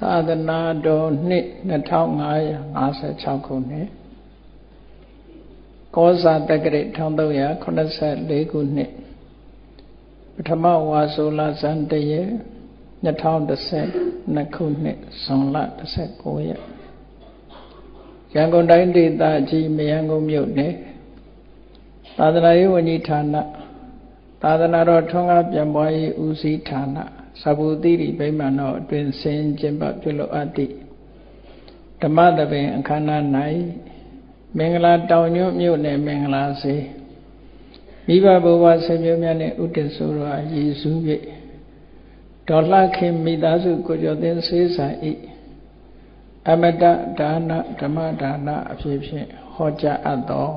သာသနာတော်နှစ်2556ခုနှစ်ကောဇာတက္ကရာ1384ခုနှစ်ပထမဝါဆိုလဇန်တရေ2012ခုနှစ်ဇွန်လ19ရက်ရန်ကုန်တိုင်းဒေသကြီးမရန်ကုန်မြို့နယ်သာသနာရေးဝန်ကြီးဌာနသာသနာတော်ထွန်းကားပြန်ပွားရေးဦးစီးဌာနသဗ္ဗူတိရိဗိမာန်တော်အတွင်ဆင်ကျင်းပပြုလုပ်အပ်သည့်ဓမ္မသဘင်အခမ်းအနား၌မင်္ဂလာတောင်ညွန့်မြို့နယ်မင်္ဂလာစေမိဘဘုရားဆွေမျိုးများနှင့်ဥတ္တဆိုတော်ရည်စူး၍ဒေါ်လှခင်မိသားစုကိုကျော်သိန်းစေးဆိုင်၏အမတဒါနဓမ္မဒါနအဖြစ်ဖြင့်ဟောကြားအပ်သော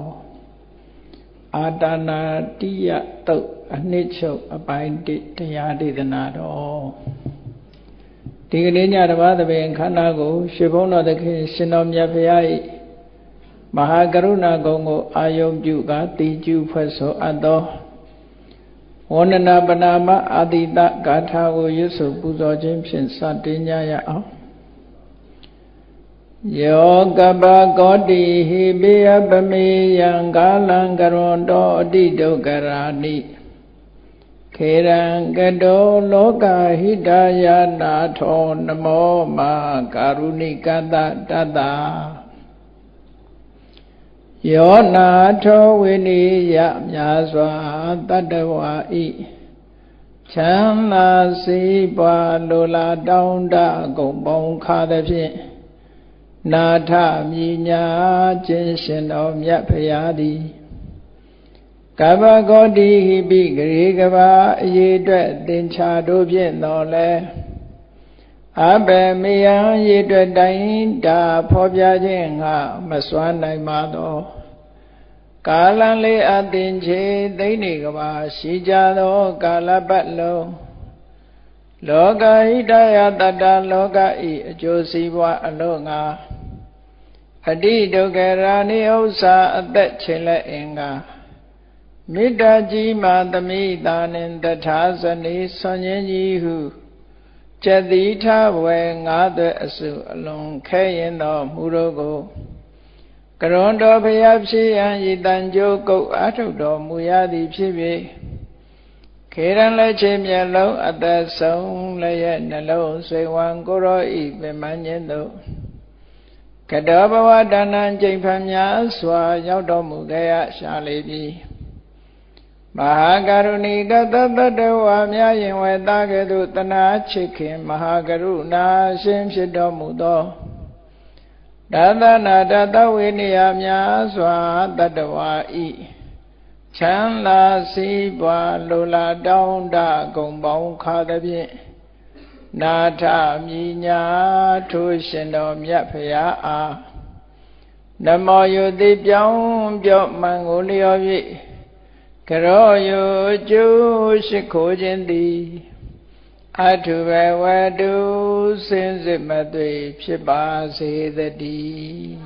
အာတာနာတိယတုတ်အနှစ်ချုပ်အပိုင်း1တရားဒေသနာတော်ဒီကနေ့ညဓမ္မသဘင်ခန္ဓာကိုရွှေဘုန်းတော်သခင်ရှင်တော်မြတ်ဖရာ၏မဟာကရုဏာဂုဏ်ကိုအာယုံပြုကာတည်ကျူဖွဲ့ဆိုအပ်သောဝန္ဒနာပနာမအာတိတဂါထာကိုရွတ်ဆိုပူဇော်ခြင်းဖြင့်စတင်ကြရအောင်ယောကပကောတိဟိပိယပမေယံကာလံကရွန်တောအတိဒုက္ခရာနိခေရံကတောလောကဟိတယနာထောနမောမာကာရုဏိကတတတယောနာထောဝိနိယမြာစွာတတဝါဤချမ်းသာစီးပွားလိုလားတောင်းတကုန်ပေါင်းခါသည်ဖြင့်နာထမြညာခြင်းရှင်တော်မြတ်ဖရာသည်ကဗ္ဗဂောတိဟိပိဂရေကဘာအရေးအတွက်သင်္ချာတို့ဖြင့်တော်လဲအဘယ်မေယံရေအတွက်တိုင်းတာဖော်ပြခြင်းငါမစွမ်းနိုင်ပါသောကာလံလေးအသင်္ချေသိမ့်နေကဘာရှိကြသောကာလပတ်လုံးလောကဟိတယတတလောကဤအကျိုးစီးပွားအလို့ငါအတိဒုက္ခရာနိဥ္စာအသက်ချင်းလက်အင်္ဂါမေတ္တာကြီးမာသမိတာနှင့်တထာဇနီဆွန်ခြင်းကြီးဟုကျက်တိထဝေငါးသွဲအစုအလုံးခဲရင်တော်မူတို့ကိုကရွန်တော်ဘုရားဖြစ်ရန်ဤတန်ကြိုးကုတ်အထုတော်မူရသည်ဖြစ်၍ခေရန်လက်ချင်းမျက်လုံးအသက်ဆုံးလည်းရဲ့နှလုံးဆွေဝံကိုရောဤပင်မခြင်းတို့ကတောဘဝဒါနံကျိန်ဖန်များစွာရောက်တော်မူခဲ့ရရှာလေပြီမဟာကရုဏီကတတတဝါများရင်ဝေတာကဲ့သို့တနာချစ်ခင်မဟာကရုဏာရှင်ဖြစ်တော်မူသောဒါသနာတတဝိနည်းများစွာတတဝါဤချမ်းသာစီးပွားလိုလားတောင်းတကုန်ပေါင်းခါသည်ဖြင့်နာထမြညာထိုးရှင်တော်မြတ်ဖရာအားနမောယုတိပြောင်းပြော့မှန်ကိုလျော်၍ကရောယုကျိုးရှိခိုးခြင်းသည်အထုဘဝတုစင်စစ်မသွေဖြစ်ပါစေတည်း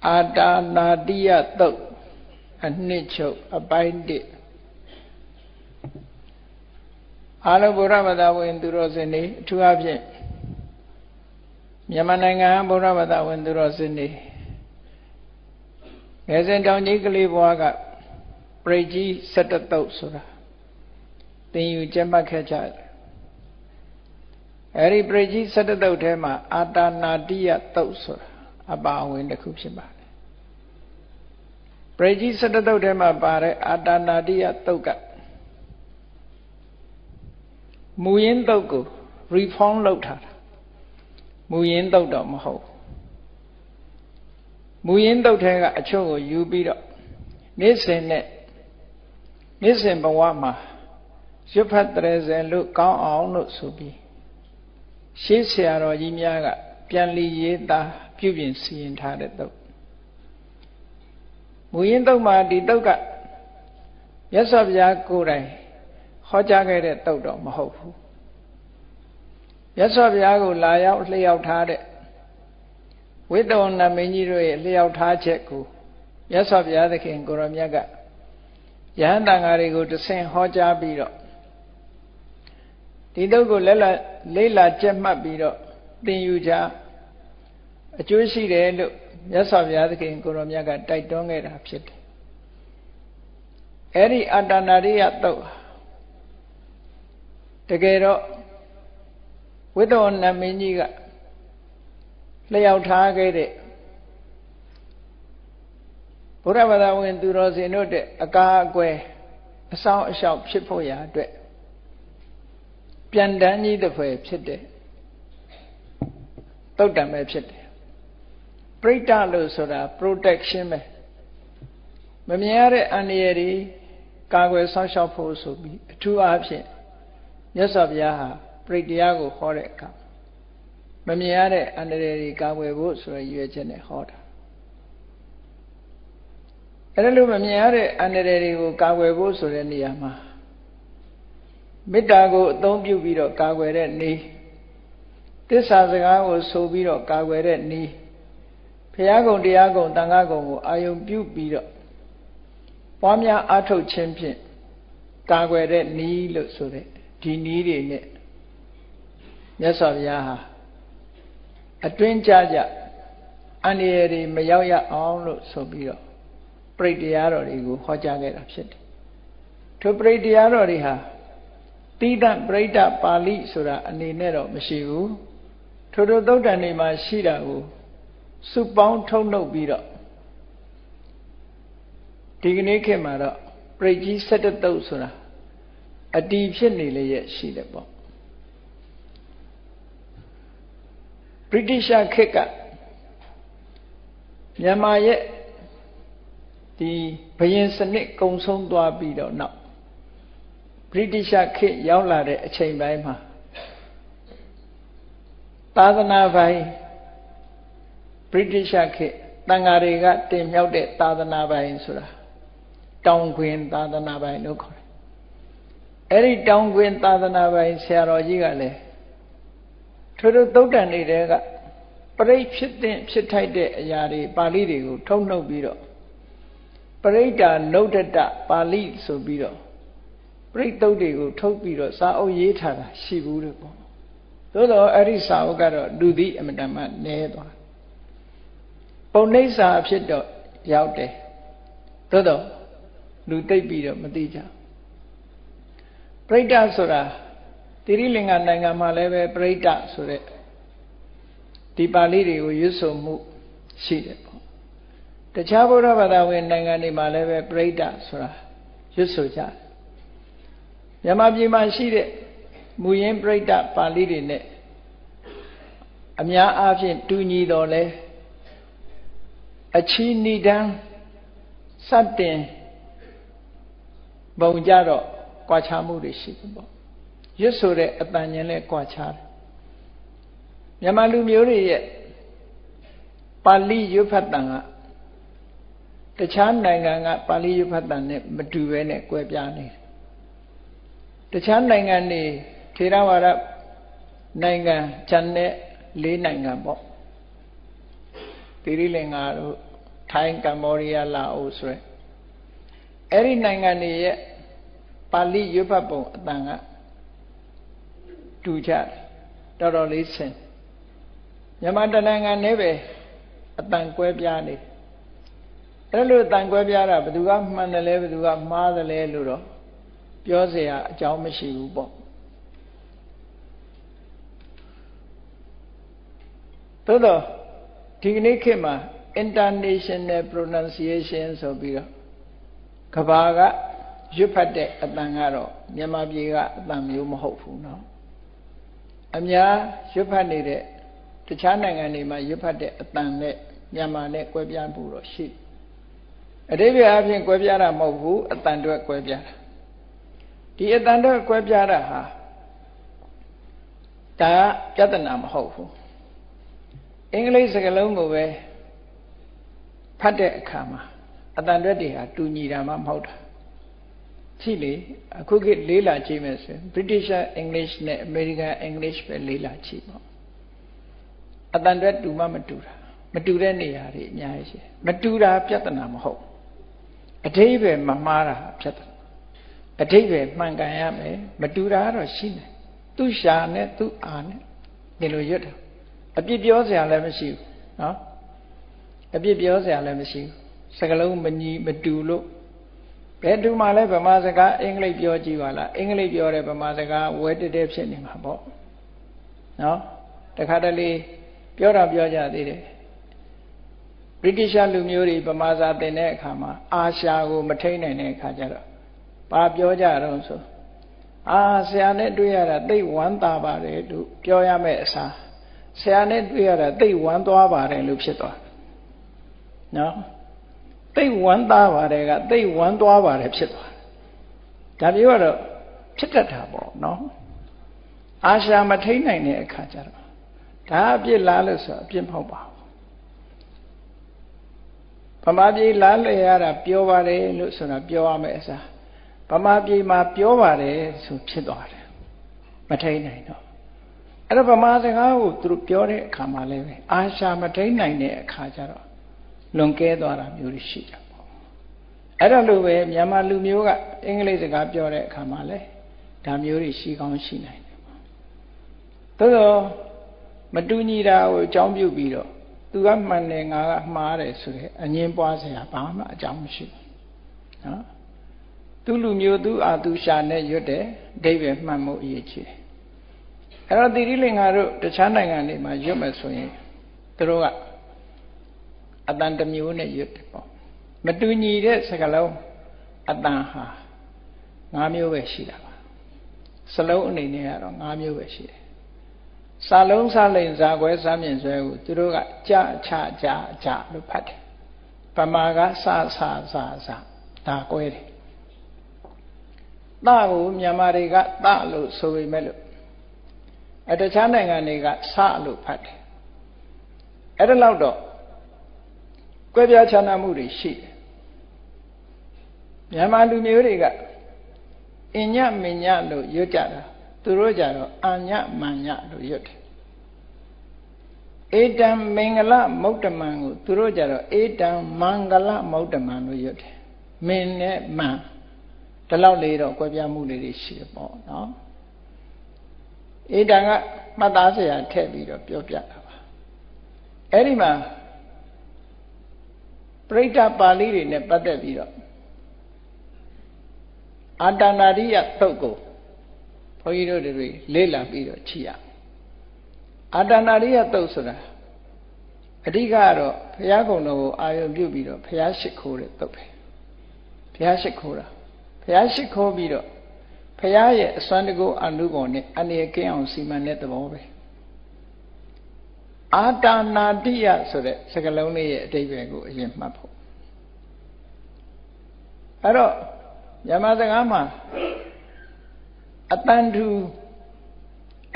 အာတာနာတိယတုတ်အနှစ်ချုပ်အပိုင်း1အားလုံးဗုဒ္ဓဘာသာဝင်သူတော်စင်တွေအထူးအဖြင့်မြန်မာနိုင်ငံဗုဒ္ဓဘာသာဝင်သူတော်စင်တွေငယ်စဉ်တောင်ကြီးကလေးဘွားကပရိတ်ကြီး17တုတ်ဆိုတာသင်ယူကျင့်မှတ်ခဲ့ကြတယ်အဲဒီပရိတ်ကြီး17တုတ်ထဲမှာအာတာနာတိယတုတ်ဆိုတာအပါအဝင်တစ်ခုဖြစ်ပါတယ်ပရိတ်ကြီး17တုတ်ထဲမှာပါတဲ့အာတာနာတိယတုတ်ကမူရင်းတုတ်ကို reform လုပ်ထားတာမူရင်းတုတ်တော့မဟုတ်မူရင်းတုတ်ထဲကအချို့ကိုယူပြီးတော့နေ့စဉ်ဘဝမှာရွတ်ဖတ်တရေစင်လို့ကောင်းအောင်လို့ဆိုပြီးရှေးဆရာတော်ကြီးများကပြန်လီရေးသားပြုပြင်စီရင်ထားတဲ့တုတ်မူရင်းတုတ်မှာဒီတုတ်ကမြတ်စွာဘုရားကိုယ်တိုင်ဟောကြားခဲ့တဲ့တုတ်တော့မဟုတ်ဘူးမြတ်စွာဘုရားကိုလာရောက်လျှောက်ထားတဲ့ဝိတ္တဝဏမင်းကြီးတို့ရဲ့လျှောက်ထားချက်ကိုမြတ်စွာဘုရားသခင်ကိုရောမြတ်က ယဟန်တန်ဃာတွေကိုတဆင့်ဟောကြားပြီးတော့ဒီတုတ်ကိုလေးလာကြက်မှတ်ပြီးတော့သင်ယူကြအကျိုးရှိတယ်လို့မြတ်စွာဘုရားသခင်ကိုရောမြတ်ကတိုက်တွန်းခဲ့တာဖြစ်တယ်အဲ့ဒီအတ္တနာရိယတုတ်တကယ်တော့ဝိတ္တဝဏမင်းကြီးကလျှောက်ထားခဲ့တဲ့ဘုရားဘာသာဝင်သူတော်စင်တို့တဲ့အကားအကွယ်အဆောင်အရှောက်ဖြစ်ဖို့ရာအတွက်ပြန်တန်းကြီးတစ်ဖွဲ့ဖြစ်တဲ့တုတ်တံပဲဖြစ်တယ်ပရိတ္တလို့ဆိုတာ protection ပဲမမြင်ရတဲ့အန္တရာယ်တွေကာကွယ်စောင့်ရှောက်ဖို့ဆိုပြီးအထူးအားဖြင့်မြတ်စွာဘုရားဟာပရိတ္တရားကိုဟောတဲ့အခါမမြင်ရတဲ့အန္တရာယ်တွေကာကွယ်ဖို့ဆိုရည်ရွယ်ချက်နဲ့ဟောတာအဲ့လိုမမြင်ရတဲ့အန္တရာယ်တွေကိုကာကွယ်ဖို့ဆိုတဲ့နေရာမှာမေတ္တာကိုအသုံးပြုပြီးတော့ကာကွယ်တဲ့နည်းသစ္စာစကားကိုဆိုပြီးတော့ကာကွယ်တဲ့နည်းဘုရားကုံတရားကုံတန်ခါကုံကိုအာယုံပြုပြီးတော့ပွားများအားထုတ်ခြင်းဖြင့်ကာကွယ်တဲ့နည်းလို့ဆိုတဲ့ဒီနည်းတွေနဲ့မြတ်စွာဘုရားဟာအတွင်းကြကြအန္တရာယ်တွေမရောက်ရအောင်လို့ဆိုပြီးတော့ပရိတရားတော်တွေကိုဟောကြားခဲ့တာဖြစ်တယ်ထိုပရိတရားတော်တွေဟာတိဒပရိဒ္ဓပါဠိဆိုတာအနေနဲ့တော့မရှိဘူးထို့သုတ်တန်တွေမှာရှိတာကိုစုပေါင်းထုတ်နှုတ်ပြီးတော့ဒီကနေ့ခေတ်မှာတော့ပရိကြီး17သုတ်ဆိုတာအတီးဖြစ်နေလေရဲ့ရှိတယ်ပေါ့ဗြိတိရှခေတ်ကမြန်မာရဲ့ဒီဘယင်စနစ်ကုံဆုံးသွားပြီးတော့နောက်ဗြိတိရှခေတ်ရောက်လာတဲ့အချိန်ပိုင်းမှာသာသနာပိုင်ဗြိတိရှခေတ်တန်ဃာတွေကတင်မြောက်တဲ့သာသနာပိုင်ဆိုတာတောင်ခွင်သာသနာပိုင်လို့ခေါ်တယ်အဲ့ဒီတောင်ခွင်သာသနာပိုင်ဆရာတော်ကြီးကလည်းထို့သုတ်တန်တွေကပရိဖြစ်တဲ့ဖြစ်ထိုက်တဲ့အရာတွေပါဠိတွေကိုထုတ်နှုတ်ပြီးတော့ပရိဒ္ဓနုဒ္ဒတပါဠိဆိုပြီးတော့ပရိသုတ်တွေကိုထုတ်ပြီးတော့စာအုပ်ရေးထားတာရှိဘူးလို့ပေါ့သို့တော့အဲ့ဒီစာအုပ်ကတော့လူသည်အမတန်မှနည်းသွားပုံနှိပ်စာဖြစ်တော့ရောက်တယ်သို့တော့လူသိပ်ပြီးတော့မသိကြပရိဒ္ဓဆိုတာတိရိလင်္ကာနိုင်ငံမှာလည်းပဲပရိဒ္ဓဆိုတဲ့ဒီပါဠိတွေကိုရွတ်ဆိုမှုရှိတယ်ပေါ့တခြားဘုရားဘာသာဝင်နိုင်ငံတွေမှာလည်းပဲပရိဒ္ဓဆိုတာရွတ်ဆိုကြတယ်မြန်မာပြည်မှာရှိတဲ့မူရင်းပရိဒ္ဓပါဠိတွေနဲ့အများအားဖြင့်တူညီတော်လဲအချီးနိဒံစတင်ပုံကြတော့ကွာခြားမှုတွေရှိတယ်ပေါ့ရွတ်ဆိုတဲ့အတန်ဉာဏ်လဲကွာခြားတယ်မြန်မာလူမျိုးတွေရဲ့ပါဠိရွတ်ဖတ်တန်ကတခြားနိုင်ငံကပါဠိရွတ်ဖတ်တန်နဲ့မတူဘဲနဲ့ကွဲပြားနေတယ်တခြားနိုင်ငံတွေထေရဝါဒနိုင်ငံခြံတဲ့၄နိုင်ငံပေါ့တိရိလင်္ကာတို့ထိုင်းကမ္ဘောဒီးယားလာအိုဆိုရယ်အဲ့ဒီနိုင်ငံတွေရဲ့ပါဠိရွတ်ဖတ်ပုံအတန်ကတူကြတယ်တော်တော်လေးဆင်မြန်မာတနိုင်ငံနဲ့ပဲအတန်ကွဲပြားနေအဲ့လိုအတန်ကွဲပြားတာဘယ်သူကမှန်တယ်လဲဘယ်သူကမှားတယ်လဲလို့တော့ပြောเสียအကြောင်းမရှိဘူးပေါ့သို့တော့ဒီကနေ့ခေတ်မှာ international pronunciation ဆိုပြီးတော့ကဘာကရွတ်ဖတ်တဲ့အတန်ကတော့မြန်မာပြည်ကအတန်မျိုးမဟုတ်ဘူးเนาะအများရွတ်ဖတ်နေတဲ့တခြားနိုင်ငံတွေမှာရွတ်ဖတ်တဲ့အတန်နဲ့မြန်မာနဲ့ကွဲပြားမှုတော့ရှိအတိပ္ပယ်အပြင်ကွဲပြားတာမဟုတ်ဘူးအတန်တွေကွဲပြားတာဒီအတန်တွေကွဲပြားတာဟာဒါပြဿနာမဟုတ်ဘူးအင်္ဂလိပ်စကားလုံးကိုပဲဖတ်တဲ့အခါမှာအတန်တွေတွေဟာတူညီတာမှမဟုတ်တာရှိလေအခုခေတ်လေးလာကြည့်မယ်ဆိုရင် British English နဲ့ American English ပဲလေးလာကြည့်ပေါ့အတန်တွေတူမှမတူတာမတူတဲ့နေရာတွေအများကြီးရှိမတူတာပြဿနာမဟုတ်အ အဓိပ္ပာယ်မမှားတာဖြစ်တယ်အဓိပ္ပာယ်မှန်ကန်ရမယ်မတူတာတော့ရှိတယ်သူရှာနဲ့သူအာနဲ့ဒီလိုရွတ်တယ်အပြစ်ပြောစရာလည်းမရှိဘူးနော်အပြစ်ပြောစရာလည်းမရှိဘူးစကားလုံးမညီမတူလို့ဘယ်သူမှလည်းဗမာစကားအင်္ဂလိပ်ပြောကြည့်ပါလားအင်္ဂလိပ်ပြောတဲ့ဗမာစကားဝဲတက်တက်ဖြစ်နေမှာပေါ့နော်တခါတလေပြောတာပြောကြသေးတယ်ဗြိတိရှလူမျိုးတွေဗမာစာသင်တဲ့အခါမှာအာရှာကိုမထိန်နိုင်တဲ့အခါကျတော့ဘာပြောကြတော့ဆိုဆရာနဲ့တွေ့ရတာသိဝမ်းသာပါတယ်လို့ပြောရမယ့်အစားဆရာနဲ့တွေ့ရတာသိဝမ်းသွားပါတယ်လို့ဖြစ်သွားနော်သိဝမ်းသာပါတယ်ကသိဝမ်းသွားပါတယ်ဖြစ်သွားဒါမျိုးကတော့ဖြစ်တတ်တာပေါ့နော်အာရှာမထိန်နိုင်တဲ့အခါကျတော့ဒါအပြစ်လားလို့ဆိုအပြစ်မဟုတ်ပါဘူးဗမာပြည်လားလေရတာပြောပါတယ်လို့ဆိုတာပြောရမယ့်အစားဗမာပြည်မှာပြောပါတယ်ဆိုဖြစ်သွားတယ်မထိန်နိုင်တော့အဲ့တော့ဗမာစကားကိုသူတို့ပြောတဲ့အခါမှာလည်းပဲအာရှာမထိန်နိုင်တဲ့အခါကျတော့လွန်ကဲသွားတာမျိုးရှိတာပေါ့အဲ့ဒါလိုပဲမြန်မာလူမျိုးကအင်္ဂလိပ်စကားပြောတဲ့အခါမှာလည်းဒါမျိုးတွေရှိကောင်းရှိနိုင်တယ်ပေါ့သို့တော့မတူညီတာကိုအကြောင်းပြုပြီးတော့သူကမှန်တယ်ငါကမှားတယ်ဆိုတဲ့အငင်းပွားစရာဘာမှအကြောင်းမရှိဘူးနော်သူလူမျိုးသူအာသူရှာနဲ့ရွတ်တယ်အဓိပ္ပာယ်မှန်မှုအရေးကြီးတယ်အဲ့တော့တိရိလင်္ကာတို့တခြားနိုင်ငံတွေမှာရွတ်မယ်ဆိုရင်သူတို့ကအတန်တစ်မျိုးနဲ့ရွတ်တယ်ပေါ့မတူညီတဲ့စကားလုံးအတန်ဟာ၅မျိုးပဲရှိတာပါစလုံးအနေနဲ့ကတော့၅မျိုးပဲရှိတယ်စာလုံးစာလိမ်ဇာခွဲစာမြင့်ဆွဲကိုသူတို့ကကြချကြကြလို့ဖတ်တယ်ဗမာကစဒါကွဲတယ်တကိုမြန်မာတွေကတလို့ဆိုပေမဲ့လို့တခြားနိုင်ငံတွေကစလို့ဖတ်တယ်အဲ့ဒါတော့ကွဲပြားခြားနားမှုတွေရှိတယ်မြန်မာလူမျိုးတွေကအညမညလို့ရွတ်ကြတာသူတို့ကြတော့အာညမညလို့ရွတ်တယ်ဧတံမင်္ဂလမௌတ္တမံကိုသူတို့ကြတော့ဧတံမင်္ဂလမௌတ္တမံလို့ရွတ်တယ်မင်းနဲ့မန်ဒီလောက်လေးတော့ကွဲပြားမှုလေးတွေရှိတယ်ပေါ့နော်ဧတံကမှတ်သားစရာထည့်ပြီးတော့ပြောပြတာပါအဲ့ဒီမှာပရိဋ္ဌပါဠိတွေနဲ့ပတ်သက်ပြီးတော့အာတနာရိယသုတ်ကိုဘုန်းကြီးတို့တွေလေ့လာပြီးတော့ကြည့်ရအာတနာရိယသုတ်ဆိုတာအဓိကကတော့ဘုရားကုံတော်ကိုအာရုံပြုပြီးတော့ဘုရားရှိခိုးတဲ့သုတ်ပဲဘုရားရှိခိုးတာဘုရားရှိခိုးပြီးတော့ဘုရားရဲ့အစွမ်းတကူအနုဘောနဲ့အနေကင်းအောင်စီမံတဲ့သဘောပဲအာတနာတိယဆိုတဲ့စကားလုံးလေးရဲ့အဓိပ္ပာယ်ကိုအရင်မှတ်ဖို့အဲ့တော့မြန်မာစကားမှာအတန်တူ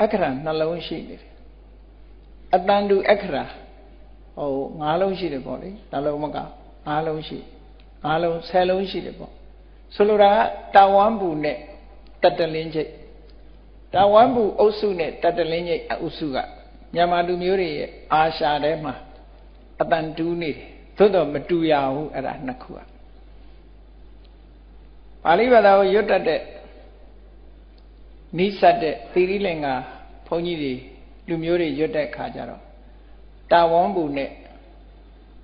အခရာနှလုံးရှိနေတယ်အတန်တူအခရာ၅လုံးရှိတယ်ပေါ့လေနှလုံးမက၅လုံးရှိ၅လုံး10လုံးရှိတယ်ပေါ့ဆိုလိုတာကတာဝမ်ဘူးနဲ့တတလင်းချိတ်တာဝမ်ဘူးအုပ်စုနဲ့တတလင်းချိတ်အုပ်စုကမြန်မာလူမျိုးတွေရဲ့အာရှာထဲမှာအတန်တူးနေတယ်သို့တော့မတူရဘူးအဲ့ဒါနှစ်ခုကပါဠိဘာသာကိုရွတ်တတ်တဲ့နိစ္စတဲ့သီရိလင်္ကာဘုန်းကြီးတွေလူမျိုးတွေရွတ်တဲ့အခါကျတော့တာဝမ်ဘူးနဲ့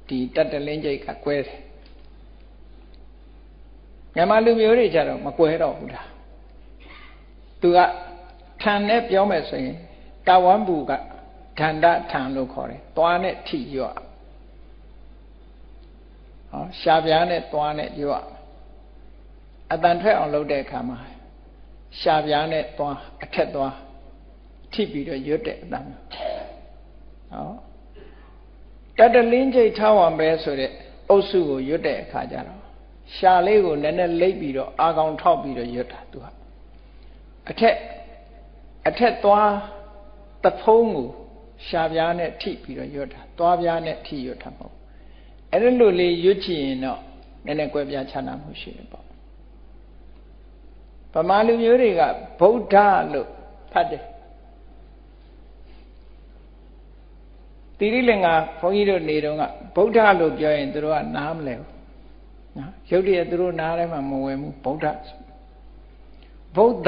ဒီတတလင်းချိတ်ကကွဲတယ်မြန်မာလူမျိုးတွေကြတော့မကွဲတော့ဘူးလားသူကထန်နဲ့ပြောမယ်ဆိုရင်တာဝမ်ဘူးကဒန္တထံလို့ခေါ်တယ်သွားနဲ့ထိရွတ်ရှားပြားနဲ့သွားနဲ့ရွတ်အတန်ထွက်အောင်လုပ်တဲ့အခါမှာရှားပြားနဲ့သွားအထက်သွားထိပြီးတော့ရွတ်တဲ့အတန်တတလင်းကျိတ်ထားဝံပဲဆိုတဲ့အုပ်စုကိုရွတ်တဲ့အခါကျတော့ရှားလေးကိုနည်းနည်းလိပ်ပြီးတော့အာကောင်ထောက်ပြီးတော့ရွတ်တာသူကအထက်သွားတဖုံးကိုရှားပြားနဲ့ထိပြီးတော့ရွတ်တာသွားပြားနဲ့ထိရွတ်တာမဟုတ်အဲ့ဒါလိုလေးရွတ်ချင်ရင်တော့နည်းနည်းကွဲပြားခြားနားမှုရှိတယ်ပေါ့ဗမာလူမျိုးတွေကဗုဒ္ဓလို့ဖတ်တယ်တိရိလင်္ကာဘုန်းကြီးတို့နေတော့ကဗုဒ္ဓလို့ပြောရင်သူတို့ကနားမလဲဘူး ယုတ်တည်းသူတို့နားထဲမှာမဝင်ဘူးဗုဒ္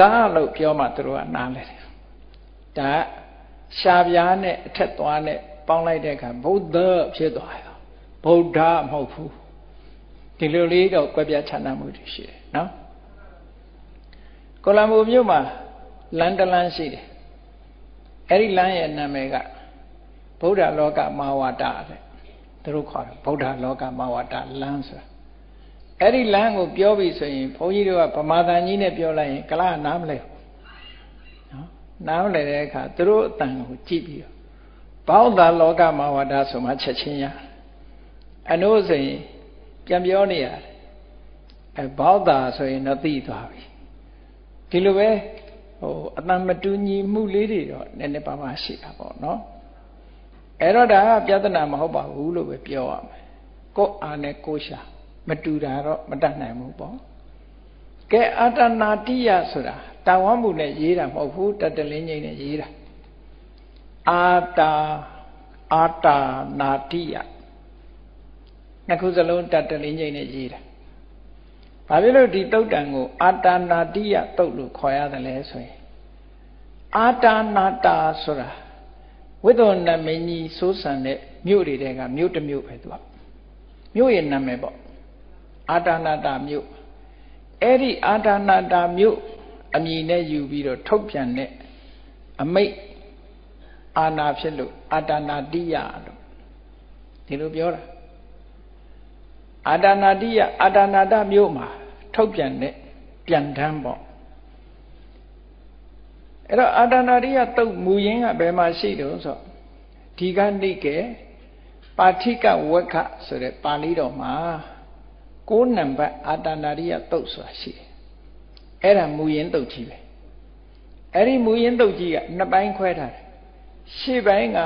ဓလို့ပြောမှသူတို့ကနားလဲတယ်ဒါရှားပြားနဲ့အထက်သွားနဲ့ပေါင်းလိုက်တဲ့အခါဗုဒ္ဓဖြစ်သွားရောဗုဒ္ဓမဟုတ်ဘူးဒီလိုလေးတော့ကွဲပြားခြားနားမှုတွေရှိတယ်နော်ကိုလံဘိုမြို့မှာလမ်းတစ်လမ်းရှိတယ်အဲ့ဒီလမ်းရဲ့နာမည်ကဗုဒ္ဓလောကမဝါဒတဲ့သူတို့ခေါ်တယ်ဗုဒ္ဓလောကမဝါဒလမ်းဆိုတာအဲ့ဒီလမ်းကိုပြောပြီဆိုရင်ဘုန်းကြီးတို့ကဗမာတန်ကြီးနဲ့ပြောလိုက်ရင်ကလားနားမလဲနော်နားမလဲတဲ့အခါသူတို့အတန်ကိုကြည့်ပြီးတော့ဗုဒ္ဓလောကမဝါဒဆိုမှချက်ချင်းရအနိုးဆိုရင်ပြန်ပြောနေရတယ်အဲဗုဒ္ဓဆိုရင်တော့သိသွားပြီဒီလိုပဲအတန်မတူညီမှုလေးတွေတော့နည်းနည်းပါးပါးရှိတာပေါ့နော်အဲ့တော့ဒါကပြဿနာမဟုတ်ပါဘူးလို့ပဲပြောရမယ်ကိုယ်အာနဲ့ကိုယ်ရှာမတူတာတော့မတတ်နိုင်ဘူးပေါ့ကဲအာတနာတိယဆိုတာတာဝမှုနဲ့ရေးတာမဟုတ်ဘူးတတလင်းငိမ့်နဲ့ရေးတာအာတာနာတိယနှစ်ခုစလုံးတတလင်းငိမ့်နဲ့ရေးတာဘာဖြစ်လို့ဒီတုတ်တန်ကိုအာတာနာတိယတုတ်လို့ခေါ်ရတယ်လဲဆိုရင်အာတာနာတာဆိုတာဝိသုဏမင်းကြီးစိုးစံတဲ့မြို့တွေတဲကမြို့တစ်မြို့ပဲသူကမြို့ရဲ့နာမည်ပေါ့အာတာနာတာမြို့အဲ့ဒီအာတာနာတာမြို့အမည်နဲ့ယူပြီးတော့ထုတ်ပြန်တဲ့အမိတ်အာနာဖြစ်လို့အာတာနာတိယလို့ဒီလိုပြောတာအာတာနာတိယအာတာနာတာမြို့မှာထုတ်ပြန်တဲ့ပြန်တန်းပေါ့အဲ့တော့အာတာနာတိယတုတ်မူရင်းကဘယ်မှာရှိတော့ဆိုဒီကနေ့ကပါဠိကဝက္ခဆိုတဲ့ပါဠိတော်မှာ9နံပါတ်အာတာနာတိယတုတ်ဆိုတာရှိတယ်အဲ့ဒါမူရင်းတုတ်ကြီးပဲအဲ့ဒီမူရင်းတုတ်ကြီးကနှစ်ပိုင်းခွဲထားတယ်ရှေ့ပိုင်းက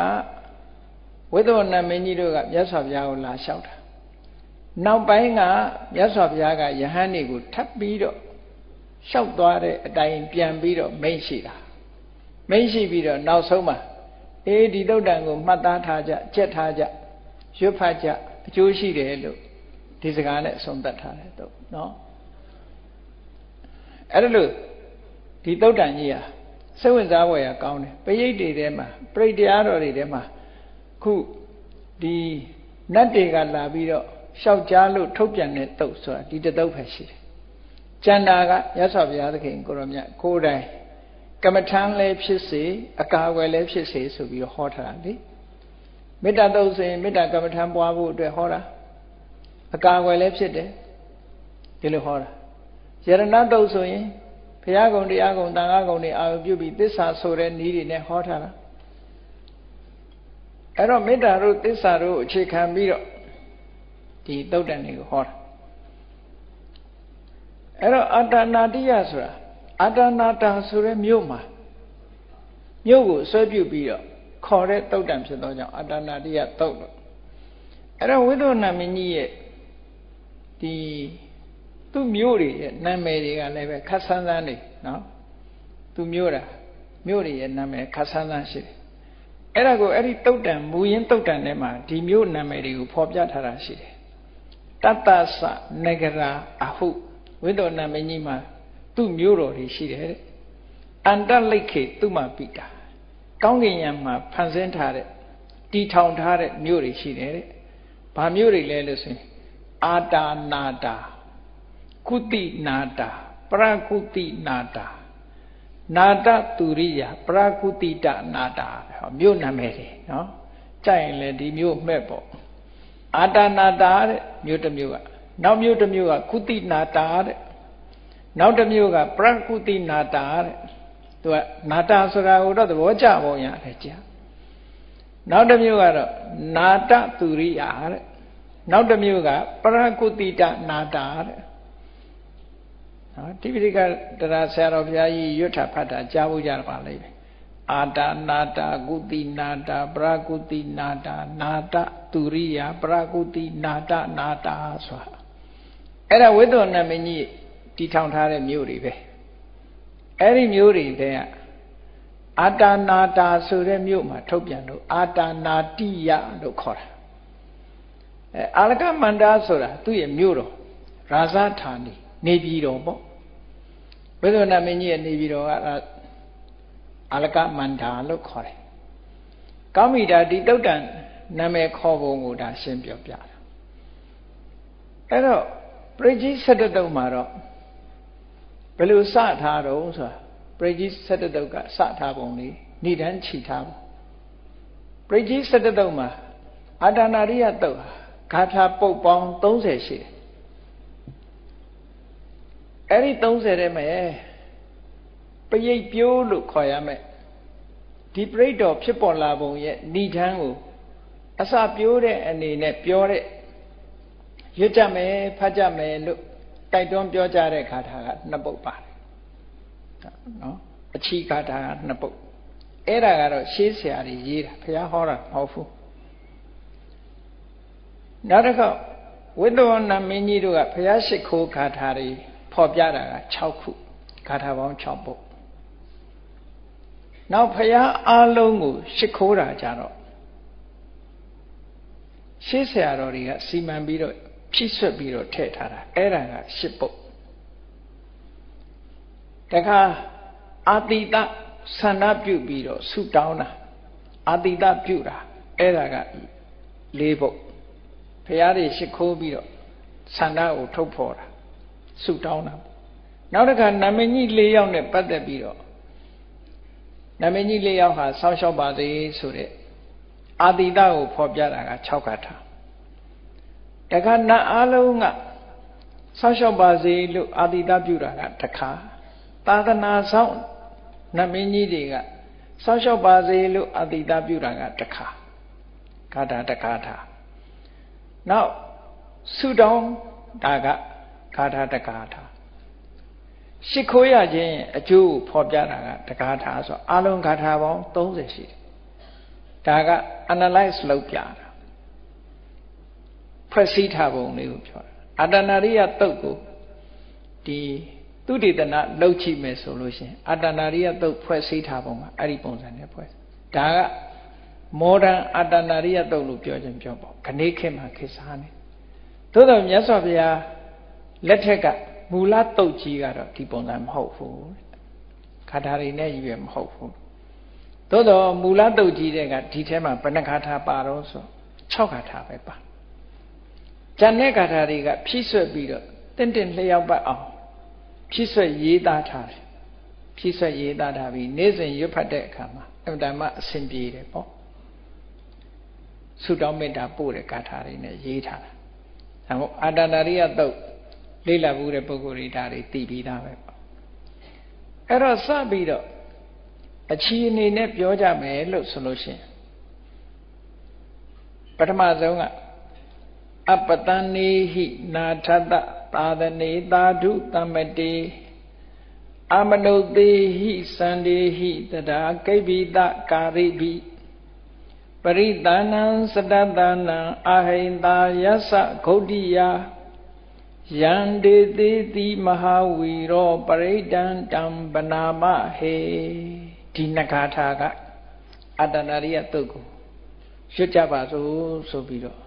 ဝိသုဏမင်းကြီးတို့ကမြတ်စွာဘုရားကိုလာလျှောက်တာနောက်ပိုင်းကမြတ်စွာဘုရားကယဟန်တွေကိုထပ်ပြီးတော့လျှောက်သွားတဲ့အတိုင်းပြန်ပြီးတော့မိန့်ရှိတာမိန့်ရှိပြီးတော့နောက်ဆုံးမှာဒီတုတ်တန်ကိုမှတ်သားထားကြကြက်ထားကြရွတ်ဖတ်ကြအကျိုးရှိတယ်လို့ဒီစကားနဲ့အဆုံးသတ်ထားတယ်တော့နော်အဲ့ဒါလို့ဒီတုတ်တန်ကြီးဟာစိတ်ဝင်စားဖွယ်ရကောင်းတယ်ပရိတ်တွေထဲမှာပရိတ်တရားတော်တွေထဲမှာခုဒီနတ်တွေကလာပြီးတော့ရှောက်ကြားလို့ထုတ်ပြန်တဲ့တုတ်ဆိုတာဒီတတုတ်ပဲရှိတယ်ကျန်တာကရသော်ဘုရားသခင်ကိုရောမြတ်ကိုယ်တိုင်ကမ္မထမ်းလည်းဖြစ်စေအကာအကွယ်လည်းဖြစ်စေဆိုပြီးတော့ဟောထားတာလေမေတ္တာတုတ်ဆိုရင်မေတ္တာကမ္မထမ်းပွားဖို့အတွက်ဟောတာအကာအကွယ်လည်းဖြစ်တယ်ဒီလိုဟောတာယရဏတုတ်ဆိုရင်ဘုရားကုံတရားကုံသံဃာကုံတွေအာရုံပြုပြီးသစ္စာဆိုတဲ့နည်းတွေနဲ့ဟောထားတာအဲ့တော့မေတ္တာတို့သစ္စာတို့အခြေခံပြီးတော့ဒီတုတ်တန်တွေကိုဟောတာအဲ့တော့အာတာနာတိယဆိုတာအာတာနာတာဆိုတဲ့မြို့မှာမြို့ကိုဆွဲပြုပြီးတော့ခေါ်တဲ့တုတ်တန်ဖြစ်သောကြောင့်အာတာနာတိယတုတ်လို့အဲ့တော့ဝိသုဏမင်းကြီးရဲ့ဒီသူ့မြို့တွေရဲ့နာမည်တွေကလည်းပဲခတ်ဆန်းဆန်းနေနော်သူမြို့တွေရဲ့နာမည်ခတ်ဆန်းဆန်းရှိတယ်အဲ့ဒါကိုအဲ့ဒီတုတ်တန်မူရင်းတုတ်တန်ထဲမှာဒီမြို့နာမည်တွေကိုဖော်ပြထားတာရှိတယ်တတ္တသနဂရာအဟုဝိသုဏမင်းကြီးမှာသူ့မြို့တော်တွေရှိတယ်တဲ့အန္တလိခေသူမပိတာကောင်းကင်ယံမှာဖန်ဆင်းထားတဲ့တီထောင်ထားတဲ့မြို့တွေရှိတယ်တဲ့ဘာမြို့တွေလဲလို့ဆိုရင်အာတာနာတာကုတိနာတာပရကုတိနာတာနာတသူရိယပရကုတိတနာတာမြို့နာမည်တွေနော်ကြိုက်ရင်လည်းဒီမြို့မှဲ့ပေါ့အာတာနာတာတဲ့မြို့တစ်မြို့ကနောက်မြို့တစ်မြို့ကကုတိနာတာတဲ့နောက်တစ်မြို့ကပရကုတိနာတာတဲ့သူကနာတာဆိုတာကိုတော့သဘောကျပုံရတယ်ကြာနောက်တစ်မြို့ကတော့နာတသူရိယတဲ့နောက်တစ်မြို့ကပရကုတိတနာတာတဲ့နော်တိပိဋကတရားဆရာတော်ဘုရားကြီးရွတ်ထဖတ်တာကြားဖို့ကြပါလိမ့်မယ်အာတာနာတာကုတိနာတာပရကုတိနာတာနာတသူရိယပရကုတိနာတနာတာဆိုတာအဲ့ဒါဝိသုဏမင်းကြီးတည်ထောင်ထားတဲ့မြို့တွေပဲအဲ့ဒီမြို့တွေတဲ့အာတာနာတာဆိုတဲ့မြို့မှာထုတ်ပြန်လို့အာတာနာတိယလို့ခေါ်တာအာလကမန္တာဆိုတာသူ့ရဲ့မြို့တော် ရာဇဌာနီနေပြည်တော်ပေါ့ဝိသုဏမင်းကြီးရဲ့နေပြည်တော်ကအလကမန္တာလို့ခေါ်တယ်ကောင်းပြီဒါဒီတုတ်တန်နာမည်ခေါ်ပုံကိုဒါရှင်းပြောပြတာအဲ့တော့ပရိကြီး17တုတ်မှာတော့ဘယ်လိုစထားတော့ဆိုတာပရိကြီး17တုတ်ကစထားပုံလေးဏိဒန်းချီထားပုံပရိကြီး17တုတ်မှာအာတနာရိယတုတ်ဂါထာပုတ်ပေါင်း30ရှိတယ်အဲ့ဒီ30ထဲမှာပရိတ်ပြိုးလို့ခေါ်ရမယ်ဒီပရိတ်တော်ဖြစ်ပေါ်လာပုံရဲ့ဏိဒန်းကိုအစပြိုးတဲ့အနေနဲ့ပြောတဲ့ရွတ်ကြမယ်ဖတ်ကြမယ်လို့တိုက်တွန်းပြောကြတဲ့ဂါထာက2ပုဒ်ပါတယ်နော်အချီဂါထာက2ပုဒ်အဲ့ဒါကတော့ရှေးဆရာကြီးရေးတာဘုရားဟောတာမဟုတ်ဘူးနောက်တစ်ခေါက်ဝိသုဝဏမင်းကြီးတို့ကဘုရားရှိခိုးဂါထာတွေဖော်ပြတာက6ခုဂါထာပေါင်း6ပုဒ်နောက်ဘုရားအားလုံးကိုရှိခိုးတာကြတော့ရှေးဆရာတော်တွေကစီမံပြီးတော့ဖြည့်ဆွတ်ပြီးတော့ထည့်ထားတာအဲ့ဒါက10ပုဒ်တခါအာတိတဆန္ဒပြုပြီးတော့ဆုတောင်းတာအာတိတပြုတာအဲ့ဒါက4ပုဒ်ဘုရားတွေရှိခိုးပြီးတော့ဆန္ဒကိုထုတ်ဖော်တာဆုတောင်းတာနောက်တစ်ခါနာမည်ကြီး4ယောက်နဲ့ပတ်သက်ပြီးတော့နာမည်ကြီး4ယောက်ဟာစောင့်ရှောက်ပါစေဆိုတဲ့အာတိတကိုဖော်ပြတာက6ဂါထာတခါနတ်အားလုံးကစောင့်ရှောက်ပါစေလို့အာတိတပြုတာကတခါသာသနာဆောင်နတ်မင်းကြီးတွေကစောင့်ရှောက်ပါစေလို့အာတိတပြုတာကတခါဂါထာတခါထာနောက်ဆုတောင်းတာကဂါထာတခါထာရှိခိုးရခြင်းအကျိုးကိုဖော်ပြတာကတခါထာဆိုအလုံးဂါထာပေါင်း30ရှိတယ်ဒါက analyze လုပ်ပြတာဖွဲ့စည်းထားပုံလေးကိုပြောတာအာတနာရိယတုတ်ကိုဒီသုတေသနလုပ်ကြည့်မယ်ဆိုလို့ရှိရင်အာတနာရိယတုတ်ဖွဲ့စည်းထားပုံကအဲ့ဒီပုံစံနဲ့ဖွဲ့ဒါက modern အာတနာရိယတုတ်လို့ပြောခြင်းပြောပေါ့ခဏိခေတ်မှာခေတ်စားနေသို့တော်မြတ်စွာဘုရားလက်ထက်ကမူလတုတ်ကြီးကတော့ဒီပုံစံမဟုတ်ဘူးခါထာတွေနဲ့ကြီးပဲမဟုတ်ဘူးသို့တော်မူလတုတ်ကြီးတဲ့ကဒီထဲမှာဘယ်နှခါထာပါတော့ဆို6ခါထာပဲပါကျန်တဲ့ဂါထာတွေကဖြည့်ဆွတ်ပြီးတော့တင့်တင့်လျှောက်ပတ်အောင်ဖြည့်ဆွတ်ရေးသားထားတယ်ဖြည့်ဆွတ်ရေးသားထားပြီးနေ့စဉ်ရွတ်ဖတ်တဲ့အခါမှာအမှန်တမ်းအဆင်ပြေတယ်ပေါ့ဆုတောင်းမေတ္တာပို့တဲ့ဂါထာတွေနဲ့ရေးထားတာဒါမို့အာတနာရိယတုတ်လေ့လာမှုတဲ့ပုဂ္ဂိုလ်တွေဒါတွေသိပြီးသားပဲပေါ့အဲ့တော့စပြီးတော့အချီအနေနဲ့ပြောကြမယ်လို့ဆိုလို့ရှိရင်ပထမဆုံးကအပတန်နေဟိနာထတသာသနေသာဓုတမတေအမနုသေဟိစန္ဒေဟိတဒါကိဗ္ဗိတကာရိဘိပရိသနံစတတနံအာဟိန္တာယသဂုဋ္ဌိယယန္တေတိတိမဟာဝီရောပရိဒံတံဗနာမဟေဒီနဂါထာကအတ္တနာရိယတုတ်ကိုရွတ်ကြပါစို့ဆိုပြီးတော့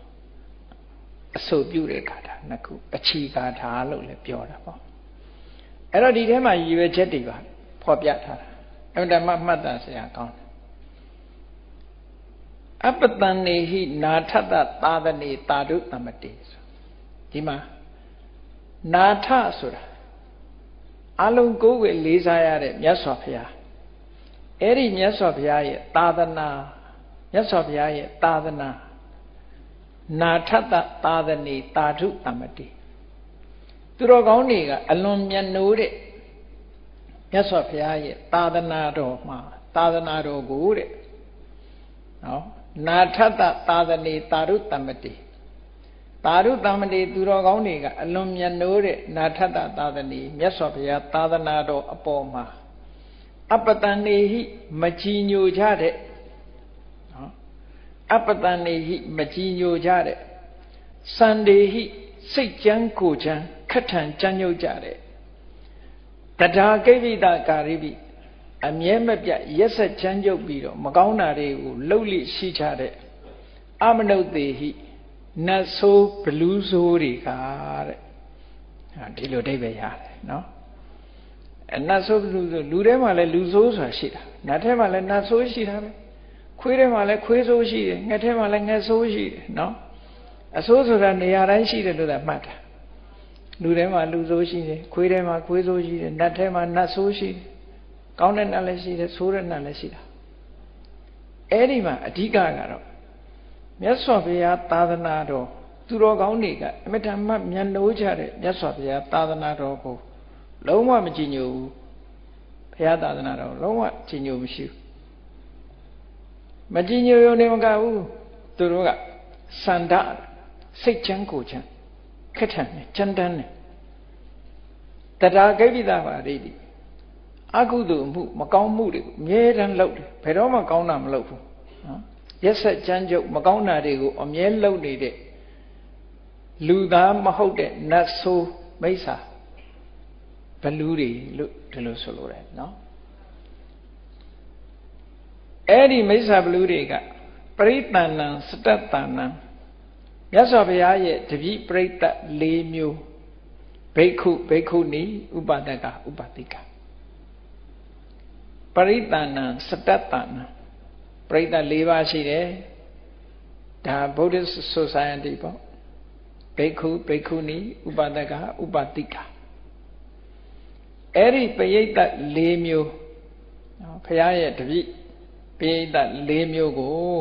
အဆိုပြုတဲ့ဂါထာနှစ်ခုအချီဂါထာလို့လည်းပြောတာပေါ့အဲ့တော့ဒီထဲမှာရည်ရွယ်ချက်တွေပါဖော်ပြထားတာအဲ့ဒါမှမှတ်သားစရာကောင်းတယ်အပတန်နေဟိနာထတသာသနေသာဓုတမတေဆိုဒီမှာနာထဆိုတာအလုံးကိုယ်ဝေလေးစားရတဲ့မြတ်စွာဘုရားအဲ့ဒီမြတ်စွာဘုရားရဲ့သာသနာမြတ်စွာဘုရားရဲ့သာသနာနာထတသာသနေသာဓုတမတေသူတော်ကောင်းတွေကအလွန်မြတ်နိုးတဲ့မြတ်စွာဘုရားရဲ့သာသနာတော်မှာသာသနာတော်ကိုတဲ့နော်နာထတသာသနေသာဓုတမတေသာဓုတမတေသူတော်ကောင်းတွေကအလွန်မြတ်နိုးတဲ့နာထတသာသနေမြတ်စွာဘုရားသာသနာတော်အပေါ်မှာအပတန်နေဟိမကြည်ညိုကြတဲ့နော်အပတန်နေဟိမကြည်ညိုကြတဲ့စန္ဒေဟိစိတ်ကြမ်းကိုကြမ်းခက်ထန်ကြမ်းညုတ်ကြတဲ့တဒါကိဗ္ဗိတကာရိပိအမြဲမပြတ်ရက်ဆက်ချမ်းကြုတ်ပြီးတော့မကောင်းတာတွေကိုလှုပ်လိရှိကြတဲ့အမနုဿေဟိနတ်ဆိုးဘလူးဆိုးတွေကတဲ့ ဒီလိုအိဗယ်ရတယ်နော်နတ်ဆိုးလူထဲမှာလည်းလူဆိုးဆိုတာရှိတာနတ်ထဲမှာလည်းနတ်ဆိုးရှိတာပဲခွေးထဲမှာလည်းခွေးဆိုးရှိတယ်ငှက်ထဲမှာလည်းငှက်ဆိုးရှိတယ်နော်အဆိုးဆိုတာနေရာတိုင်းရှိတယ်လို့သာမှတ်တာလူထဲမှာလူဆိုးရှိတယ်ခွေးထဲမှာခွေးဆိုးရှိတယ်နတ်ထဲမှာနတ်ဆိုးရှိတယ်ကောင်းတဲ့နတ်လည်းရှိတယ်ဆိုးတဲ့နတ်လည်းရှိတာအဲ့ဒီမှာအဓိကကတော့မြတ်စွာဘုရားသာသနာတော်သူတော်ကောင်းတွေကအမြဲတမ်းမျက်နှိုးကြတဲ့မြတ်စွာဘုရားသာသနာတော်ကိုလုံးဝမကြည်ညိုဘူးဘုရားသာသနာတော်လုံးဝကြည်ညိုမရှိဘူးမကြည်ညိုရုံနဲ့မကဘူးသူတို့ကစန္ဒစိတ်ချမ်းကိုချမ်းခက်ထန်တယ်ကြမ်းတမ်းတယ်တရားကိပိသပါရိတိအကုသိုလ်မှုမကောင်းမှုတွေကိုအမြဲတမ်းလုပ်တယ်ဘယ်တော့မှကောင်းတာမလုပ်ဘူးနော်ရက်ဆက်ကြမ်းကြုတ်မကောင်းတာတွေကိုအမြဲလုပ်နေတဲ့လူသားမဟုတ်တဲ့နတ်ဆိုးမိစ္ဆာဘလူတွေလို့ဒီလိုဆိုလိုတယ်နော်အဲ့ဒီမိစ္ဆာဘလူတွေကပရိသန္နံစတတ္တနံမြတ်စွာဘုရားရဲ့တပည့်ပရိသတ်၄မျိုးဘိက္ခုဘိက္ခုနီဥပဒကဥပတိကပရိသန္နံစတတ္တနံပရိသတ်၄ပါးရှိတယ်ဒါ Buddhist Society ပေါ့ဘိက္ခုဘိက္ခုနီဥပဒကဥပတိကအဲ့ဒီပရိသတ်၄မျိုးဘုရားရဲ့တပည့်ပရိသတ်၄မျိုးကို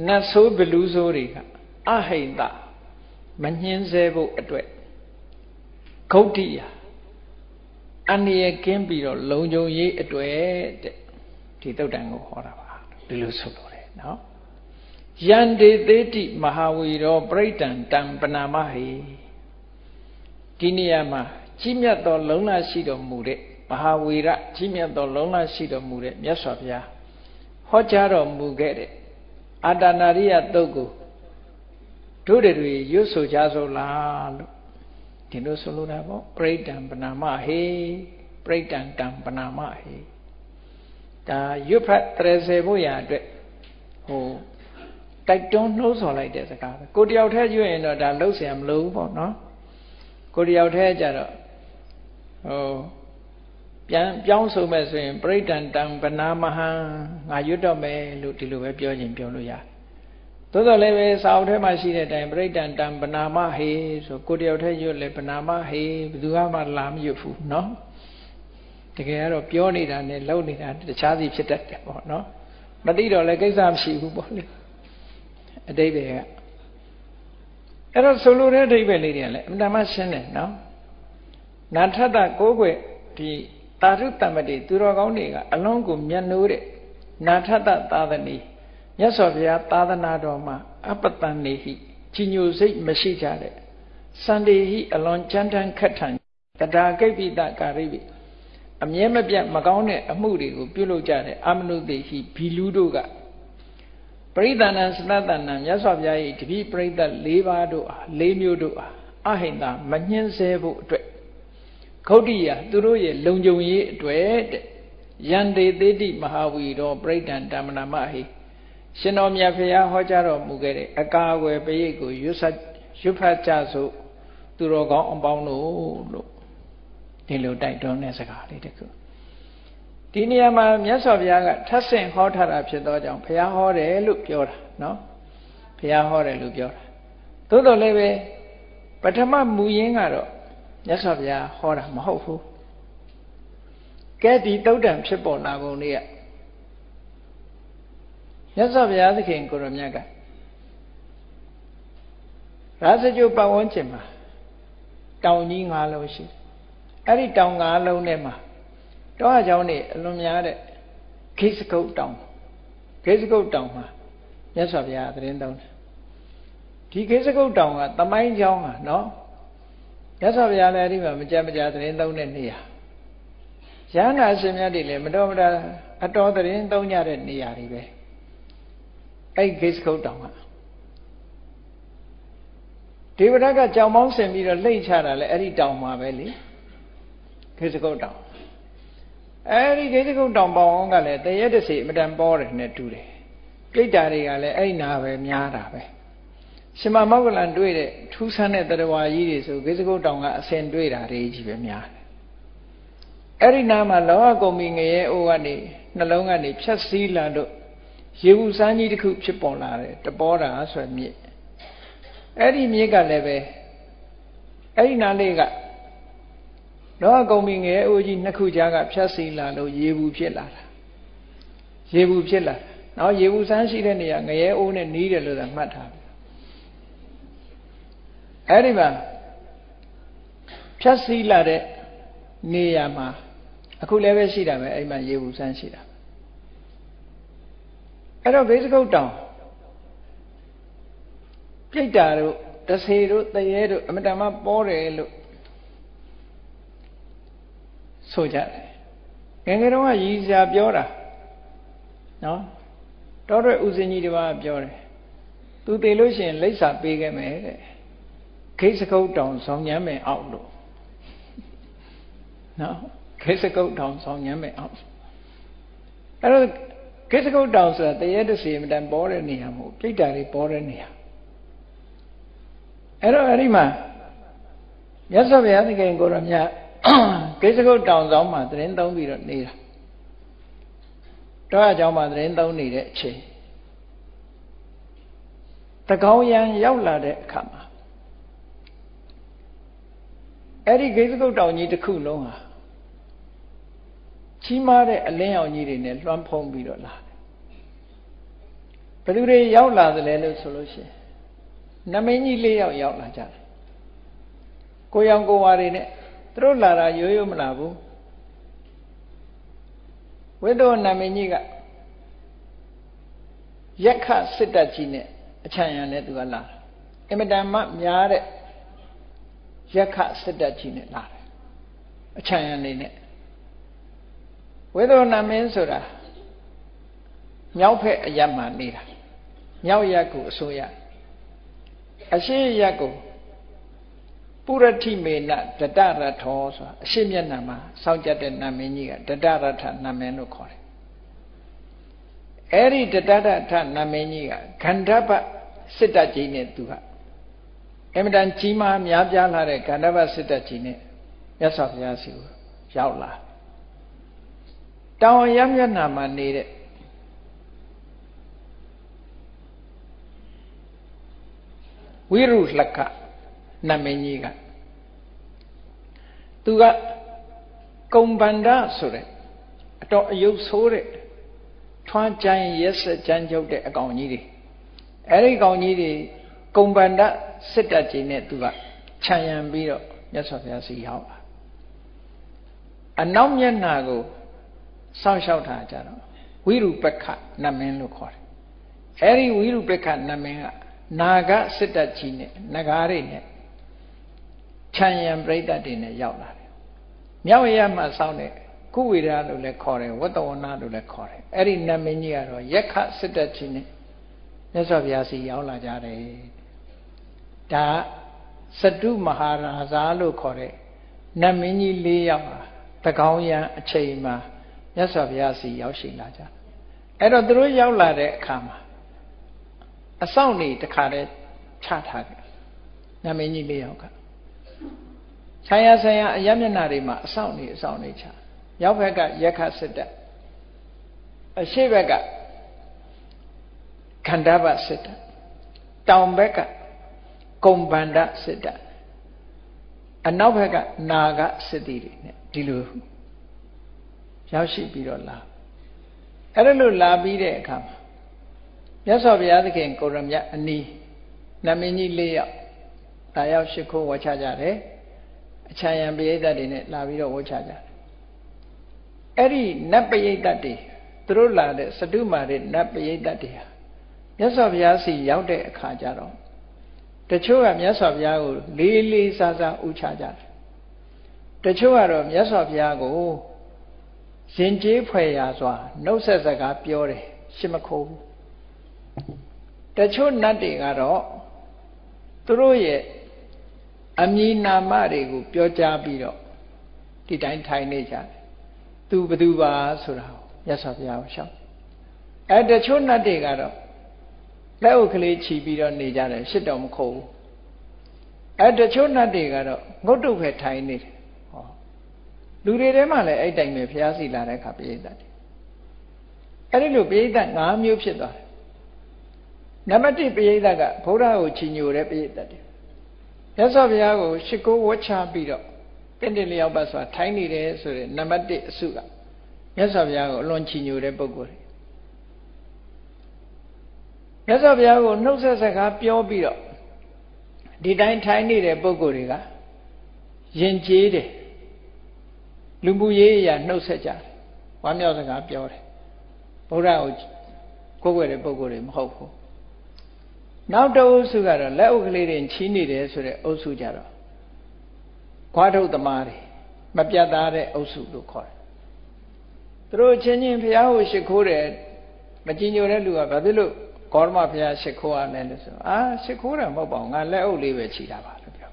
နတ်ဆိုးဘလူဆိုးတွေကအဟိန္တမညှင်းဆဲဖို့အတွက်ဂௌတိယအန္တရာယ်ကင်းပြီးတော့လုံခြုံရေးအတွက်တဲ့ဒီသုတ်တန်ကိုဟောတာပါဒီလိုဆိုလို့တယ်နော်ယန္တေသေးတိမဟာဝီရောပရိဒံတံပနာမဟိဒီနေရာမှာကြီးမြတ်သောလုံလရှိတော်မူတဲ့မဟာဝီရကြီးမြတ်သောလုံလရှိတော်မူတဲ့မြတ်စွာဘုရားဟောကြားတော်မူခဲ့တဲ့အာတနာရိယတုတ်ကိုတို့တွေရွတ်ဆိုကြဆိုလားလို့ဒီလိုဆိုလိုတာပေါ့ပရိဒံပနာမဟေပရိဒံတံပနာမဟေဒါရွတ်ဖတ်30ဖို့ရာအတွက်ဟိုတိုက်တွန်းနှိုးဆော်လိုက်တဲ့စကားပဲကိုတယောက်တည်းရွတ်ရင်တော့ဒါလှုပ်เสียမလို့ဘူးပေါ့နော်ကိုတယောက်တည်းကြတော့ဟိုပြန်ပြောင်းဆိုမဲ့ဆိုရင်ပရိဒံတံပနာမဟံငါရွတ်တော့မယ်လို့ဒီလိုပဲပြောခြင်းပြောလို့ရတယ်သို့တော်လည်းပဲစာအုပ်ထဲမှာရှိတဲ့အတိုင်းပရိဒံတံပနာမဟေဆိုကိုတယောက်တည်းရွတ်လဲပနာမဟေဘယ်သူမှလာမရွတ်ဘူးနော်တကယ်ကတော့ပြောနေတာနဲ့လုပ်နေတာတခြားစီဖြစ်တတ်တယ်ပေါ့နော်မသိတော့လည်းကိစ္စမရှိဘူးပေါ့လေအတိပ္ပယ်ကအဲ့တော့ဆိုလိုတဲ့အတိပ္ပယ်လေးတွေကလည်းအမှန်တမ်းရှင်းတယ်နော်နာထတကိုးကွယ်ဒီတာရုတ္တမတိသူတော်ကောင်းတွေကအလုံးကိုမျက်နှိုးတဲ့နာထတသာသနီမြတ်စွာဘုရားသာသနာတော်မှာအပတန်နေဟိကြီးညိုစိတ်မရှိကြတဲ့စန္ဒေဟိအလွန်ကြမ်းတမ်းခက်ထန်တရားကိပိတကာရိပိအမြဲမပြတ်မကောင်းတဲ့အမှုတွေကိုပြုလုပ်ကြတဲ့အမနုသေဟိဘီလူတို့ကပရိသန္နံစတတ္တနံမြတ်စွာဘုရား၏တပည့်ပရိသတ်၄ပါးတို့၄မျိုးတို့အဟိန္တာမညှင်းဆဲဖို့အတွက်ဂௌတိယသူတို့ရဲ့လုံခြုံရေးအတွက်တဲ့ယန္တေသေးတိမဟာဝီရောပရိဒံဓမ္မနာမဟိရှင်တော်မြတ်ဖရာဟောကြားတော်မူခဲ့တဲ့အကာအကွယ်ပရိတ်ကိုရွတ်ဖတ်ကြစို့သူတော်ကောင်းအပေါင်းတို့လို့ဒီလိုတိုက်တွန်းတဲ့စကားလေးတခုဒီနေရာမှာမြတ်စွာဘုရားကထပ်ဆင့်ဟောထားတာဖြစ်သောကြောင့်ဘုရားဟောတယ်လို့ပြောတာနော်ဘုရားဟောတယ်လို့ပြောတာသို့တော်လည်းပဲပထမမူရင်းကတော့မြတ်စွာဘုရားဟောတာမဟုတ်ဘူးကဲဒီတုတ်တံဖြစ်ပေါ်လာပုံလေးကမြတ်စွာဘုရားသခင်ကိုရမြတ်ကရာဇဂုပတ်ဝန်းကျင်မှာတောင်ကြီး၅လုံးရှိအဲ့ဒီတောင်၅လုံးထဲမှာတောအကြောင်းနေအလွန်များတဲ့ခိစကုတ်တောင်ခိစကုတ်တောင်မှာမြတ်စွာဘုရားသတင်းသုံးတယ်ဒီခိစကုတ်တောင်ကသမိုင်းကြောင်းဟာနော်မြတ်စွာဘုရားလည်းအဲ့ဒီမှာမကြသတင်းသုံးတဲ့နေရာရဟန္တာရှင်မြတ်တွေလည်းမတော်မတာအတော်သတင်းသုံးကြတဲ့နေရာတွေပဲအဲ့ခိစကုတ်တောင်ကဒေဝရတ်ကကြောင်မောင်းဆင်ပြီးတော့လှိမ့်ချတာလည်းအဲ့ဒီတောင်မှာပဲလေခိစကုတ်တောင်အဲ့ဒီခိစကုတ်တောင်ပေါအောင်ကလည်းတရက်တစ်စီအမတန်ပေါ်တယ်နဲ့တူတယ်ပြိတ္တာတွေကလည်းအဲ့နာပဲများတာပဲ ရှင်မမောက္ကလန်တွေ့တဲ့ထူးဆန်းတဲ့တရားဝါကြီးတွေဆိုဂိစကုတ်တောင်ကအစဉ်တွေ့တာတွေကြီးပဲများတယ်အဲ့ဒီနားမှာလောကကုံမီငရဲအိုးကနေနှလုံးကနေဖြတ်စည်းလာလို့ရေဘူးစမ်းကြီးတစ်ခုဖြစ်ပေါ်လာတယ်တပေါ်တာဆိုမြစ်အဲ့ဒီမြစ်ကလည်းပဲအဲ့ဒီနားလေးကလောကကုံမီငရဲအိုးကြီးနှစ်ခုကြားကဖြတ်စည်းလာလို့ရေဘူးဖြစ်လာတာရေဘူးဖြစ်လာနောက်ရေဘူးစမ်းရှိတဲ့နေရာငရဲအိုးနဲ့နီးတယ်လို့သာမှတ်ထားတယ်အဲ့ဒီမှာဖြတ်စည်းလာတဲ့နေရာမှာအခုလည်းပဲရှိတာပဲအဲ့မှာရေဘူးစမ်းရှိတာအဲ့တော့ဂိစကုတ်တောင်ပြိတ္တာတို့တဆေတို့တရေတို့အမတန်မှပေါ်တယ်လို့ဆိုကြတယ်ငယ်ငယ်တုန်းကရည်စရာပြောတာနော်တော်တော်ဦးစင်ကြီးတစ်ပါးပြောတယ်သူတည်လို့ရှိရင်လိပ်စာပေးခဲ့မယ်တဲ့ဂိစကုတ်တောင်ဆောင်ညမ်းမယ်အောက်လို့နော်ဂိစကုတ်တောင်ဆောင်ညမ်းမယ်အောက်အဲ့တော့ဂိစကုတ်တောင်ဆိုတာတရေတစီမတန်ပေါ်တဲ့နေရာမဟုတ်ပြိတ္တာတွေပေါ်တဲ့နေရာအဲ့တော့အဲ့ဒီမှာမြတ်စွာဘုရားသခင်ကိုရမြတ်ဂိစကုတ်တောင်ဆောင်မှာသရင်သုံးပြီးတော့နေတာတော့အကြောင်းမှာသရင်သုံးနေတဲ့အချိန်တကောင်းရန်ရောက်လာတဲ့အခါမှာအဲ့ဒီဂိစကုတ်တောင်ကြီးတစ်ခုလုံးဟာကြီးမားတဲ့အလင်းရောင်ကြီးတွေနဲ့လွှမ်းဖုံးပြီးတော့လာတယ်ဘယ်သူတွေရောက်လာသလဲလို့ဆိုလို့ရှိရင်နမင်းကြီး၄ယောက်ရောက်လာကြတယ်ကိုရောင်ကိုဝါတွေနဲ့သူတို့လာတာရိုးရိုးမလာဘူးဝိသောနမင်းကြီးကရက်ခစစ်တပ်ကြီးနဲ့အချမ်းရံနဲ့သူကလာအင်မတန်မှများတဲ့ရက်ခစစ်တပ်ကြီးနဲ့လာတယ်အချမ်းရံနေနဲ့ဝိသောနမင်းဆိုတာမြောက်ဖက်အရပ်မှာနေတာမြောက်ရပ်ကိုအစိုးရအရှိရပ်ကိုပုရတိမေနတတရထောဆိုတာအရှိမျက်နှာမှာစောင့်ကြတဲ့နာမည်ကြီးကတတရထနာမည်လို့ခေါ်တယ်အဲ့ဒီတတရထနာမည်ကြီးကခန္ဓဗ္ဗစစ်တပ်ကြီးနဲ့သူကအင်မတန်ကြီးမားများပြားလာတဲ့ခန္ဓဗ္ဗစစ်တပ်ကြီးနဲ့မြတ်စွာဘုရားရှိခိုးရောက်လာတောင်ရမျက်နှာမှာနေတဲ့ဝိရုလက္ခနမင်းကြီးကသူကကုံဗန္ဒဆိုတဲ့အတော်အယုတ်ဆိုးတဲ့ထွားကြိုင်ရက်စက်ကြမ်းကြုတ်တဲ့အကောင်ကြီးတွေအဲ့ဒီကောင်ကြီးတွေကုံဗန္ဒစစ်တပ်ကြီးနဲ့သူကခြံရံပြီးတော့မြတ်စွာဘုရားစီရောက်လာအနောက်မျက်နှာကိုစောင့်ရှောက်ထားကြတော့ဝိရုပက္ခနမင်းလို့ခေါ်တယ်အဲ့ဒီဝိရုပက္ခနမင်းကနာဂစစ်တပ်ကြီးနဲ့နဂါးတွေနဲ့ခြံရံပြိတ္တတွေနဲ့ရောက်လာတယ်မြောက်ရမှစောင့်တဲ့ကုဝေဒလို့လည်းခေါ်တယ်ဝတ္တဝနာလို့လည်းခေါ်တယ်အဲ့ဒီနမင်းကြီးကတော့ယက္ခစစ်တပ်ကြီးနဲ့မြတ်စွာဘုရားစီရောက်လာကြတယ်ဒါစတုမဟာရာဇာလို့ခေါ်တဲ့နမင်းကြီး၄ယောက်ဟာတကောင်းရန်အချိန်မှာမြတ်စွာဘုရားစီရောက်ရှိလာကြအဲ့တော့သူတို့ရောက်လာတဲ့အခါမှာအဆောင်နေတခါတည်းချထားတယ်နမင်းကြီး၄ယောက်ကဆံရဆံရအယမျက်နှာတွေမှာအဆောင်နေချရောက်ဘက်ကယက္ခစစ်တပ်အရှိဘက်ကခန္ဓဗ္ဗစစ်တပ်တောင်ဘက်ကကုံဗန္ဒစစ်တပ်အနောက်ဘက်ကနာဂစစ်တီတွေနဲ့ဒီလိုရောက်ရှိပြီးတော့လာအဲ့ဒါလို့လာပြီးတဲ့အခါမှာမြတ်စွာဘုရားသခင်ကိုရမြတ်အနီးနမင်းကြီး၄ယောက်ဒါရောက်ရှိခိုးဝှချကြတယ်အချမ်းရံပရိသတ်တွေနဲ့လာပြီးတော့ဝှချကြတယ်အဲ့ဒီနတ်ပရိသတ်တွေသူတို့လာတဲ့စတုမာတဲ့နတ်ပရိသတ်တွေဟာမြတ်စွာဘုရားစီရောက်တဲ့အခါကျတော့တချို့ကမြတ်စွာဘုရားကိုလေးလေးစားစားဥချကြတယ်တချို့ကတော့မြတ်စွာဘုရားကိုရင်ကျေးဖွယ်ရာစွာနှုတ်ဆက်စကားပြောတယ်ရှစ်မခိုးဘူးတချို့နတ်တွေကတော့သူတို့ရဲ့အမည်နာမတွေကိုပြောကြားပြီးတော့ဒီတိုင်းထိုင်နေကြတယ်သူဘသူပါဆိုတာမြတ်စွာဘုရားကိုရှောက်တချို့နတ်တွေကတော့ လက်အုပ်ကလေးချီပြီးတော့နေကြတယ်ရှစ်တော်မခုတ်ဘူးတချို့နတ်တွေကတော့ငုတ်တုတ်ပဲထိုင်နေတယ်ဟောလူတွေထဲမှာလည်းအဲ့တိုင်ပဲဘုရားစီလာတဲ့အခါပိဋကတ်တယ်အဲ့ဒီလိုပိဋကတ်၅မျိုးဖြစ်သွားတယ်နံပါတ်1ပိဋကတ်ကဘုရားကိုချီညိုတဲ့ပိဋကတ်တယ်မြတ်စွာဘုရားကိုရှ िख ိုးဝတ်ချပြီးတော့တင့်တယ်လျောက်ပတ်စွာထိုင်နေတယ်ဆိုတဲ့နံပါတ်1အစုကမြတ်စွာဘုရားကိုအလွန်ချီညိုတဲ့ပုဂ္ဂိုလ်မြတ်စွာဘုရားကိုနှုတ်ဆက်စကားပြောပြီးတော့ဒီတိုင်းထိုင်နေတဲ့ပုဂ္ဂိုလ်တွေကယဉ်ကျေးတယ်လူမှုရေးအရာနှုတ်ဆက်ကြတယ်ဝမ်းမြောက်စကားပြောတယ်ဘုရားကိုကိုယ်ွယ်တဲ့ပုဂ္ဂိုလ်တွေမဟုတ်ဘူးနောက်တစ်အုပ်စုကတော့လက်အုပ်ကလေးတွေချီးနေတယ်ဆိုတဲ့အုပ်စုကြတော့ခွားထုတ်သမားတွေမပြတ်သားတဲ့အုပ်စုလို့ခေါ်တယ်သူတို့ချင်းချင်းဘုရားကိုရှ िख ိုးတယ်မကြည်ညိုတဲ့လူကဘာဖြစ်လို့ကောရမဘုရားရှ िख ိုးရလဲလို့ဆိုရှ िख ိုးတယ်မဟုတ်ပါဘူးငါလက်အုပ်လေးပဲချီတာပါလို့ပြော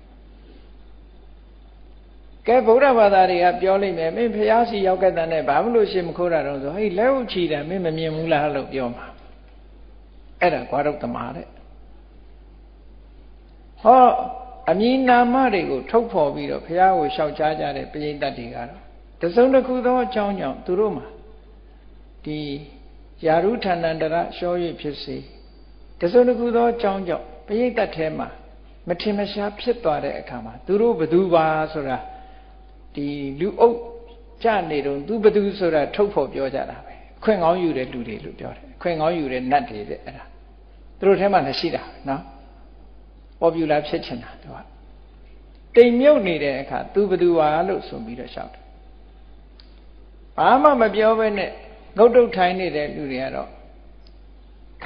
ကဲဗုဒ္ဓဘာသာတွေကပြောလိမ့်မယ်မင်းဘုရားစီရောက်ခဲ့တဲ့နဲ့ဘာလို့ရှ िख ိုးတာတော့ဆိုဟေးလက်အုပ်ချီတယ်မင်းမမြင်ဘူးလားလို့ပြောမှာအဲ့ဒါခွားထုတ်သမားတဲ့ဟောအမည်နာမတွေကိုထုတ်ဖော်ပြီးတော့ဘုရားကိုရှောက်ချကြတဲ့ပိဋကတ်တွေကတော့တစုံတစ်ခုသောအကြောင်းကြောင့်သူတို့မှာဒီယာရုဌာဏန္တရရှော၍ဖြစ်စေတစုံတစ်ခုသောအကြောင်းကြောင့်ပိဋကတ်ထဲမှာမထင်မရှားဖြစ်သွားတဲ့အခါမှာသူတို့ဘသူပါဆိုတာဒီလူအုပ်ကြနေတော့သူဘသူဆိုတာထုတ်ဖော်ပြောကြတာပဲအခွင့်ကောင်းယူတဲ့လူတွေလို့ပြောတယ်အခွင့်ကောင်းယူတဲ့နတ်တွေတဲ့အဲ့ဒါသူတို့ထဲမှာလည်းရှိတာနော်popular ဖြစ်ချင်တာသူကတိမ်မြုပ်နေတဲ့အခါသူဘသူပါလို့ဆိုပြီးတော့ရှောက်တယ်ဘာမှမပြောဘဲနဲ့ငုတ်တုတ်ထိုင်နေတဲ့လူတွေကတော့ခ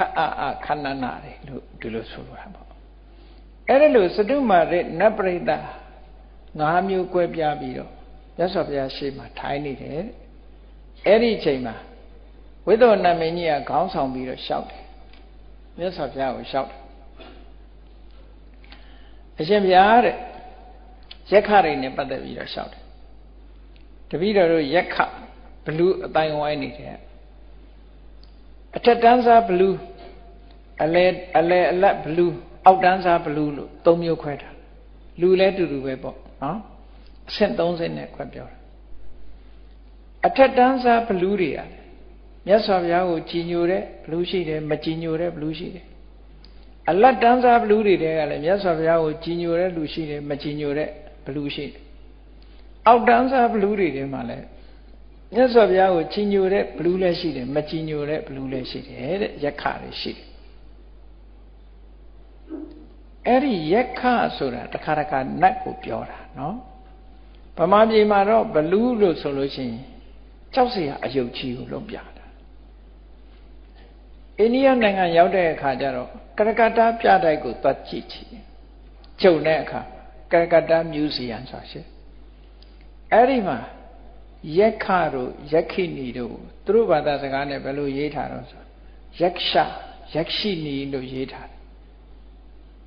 ခဏနာတယ်လို့ဒီလိုဆိုလိုတာပေါ့အဲ့ဒါလို့စတုမာရနတ်ပရိသတ်၅မျိုး꿰ပြပြီးတော့မြတ်စွာဘုရားရှေ့မှာထိုင်နေတယ်အဲ့ဒီအချိန်မှာဝိသောနမင်းကြီးကခေါင်းဆောင်ပြီးတော့ရှောက်တယ်မြတ်စွာဘုရားကိုရှောက်တယ်အရှင်ဘုရားတဲ့ရက်ခတွေနဲ့ပတ်သက်ပြီးတော့ရှောက်တယ်တပည့်တော်တို့ရက်ခဘလူးအတိုင်းဝိုင်းနေတယ်အထက်တန်းစားဘလူးအလဲအလတ်ဘလူးအောက်တန်းစားဘလူးလို့၃မျိုးခွဲထားလူလဲတူတူပဲပေါ့နော်အဆင့်30နဲ့ခွဲပြောတာအထက်တန်းစားဘလူးတွေอ่ะမြတ်စွာဘုရားကိုကြည်ညိုတဲ့ဘလူးရှိတယ်မကြည်ညိုတဲ့ဘလူးရှိတယ်အလတ်တန်းစားဘလူးတွေကလည်းမြတ်စွာဘုရားကိုကြည်ညိုတဲ့လူရှိတယ်မကြည်ညိုတဲ့ဘလူးရှိတယ်အောက်တန်းစားဘလူးတွေထဲမှာလည်းမြတ်စွာဘုရားကိုကြည်ညိုတဲ့ဘလူးလည်းရှိတယ်မကြည်ညိုတဲ့ဘလူးလည်းရှိတယ်တဲ့ရက်ခတွေရှိတယ်အဲ့ဒီရက်ခဆိုတာတခါတခါနတ်ကိုပြောတာနော်ဗမာပြည်မှာတော့ဘလူးလို့ဆိုလို့ရှိရင်ကြောက်စရာအယုတ်ကြီးကိုလုံးပြတာအိန္ဒိယနိုင်ငံရောက်တဲ့အခါကျတော့ကရကတာပြတိုက်ကိုသွားကြည့်ချင်ကျုံတဲ့အခါကရကတာမြူဇီယံဆိုတာရှိအဲ့ဒီမှာရက်ခတို့ရက်ခိနီတို့သူတို့ဘာသာစကားနဲ့ဘယ်လိုရေးထားတော့ဆိုရက်ရှရက်ရှိနီလို့ရေးထားတယ်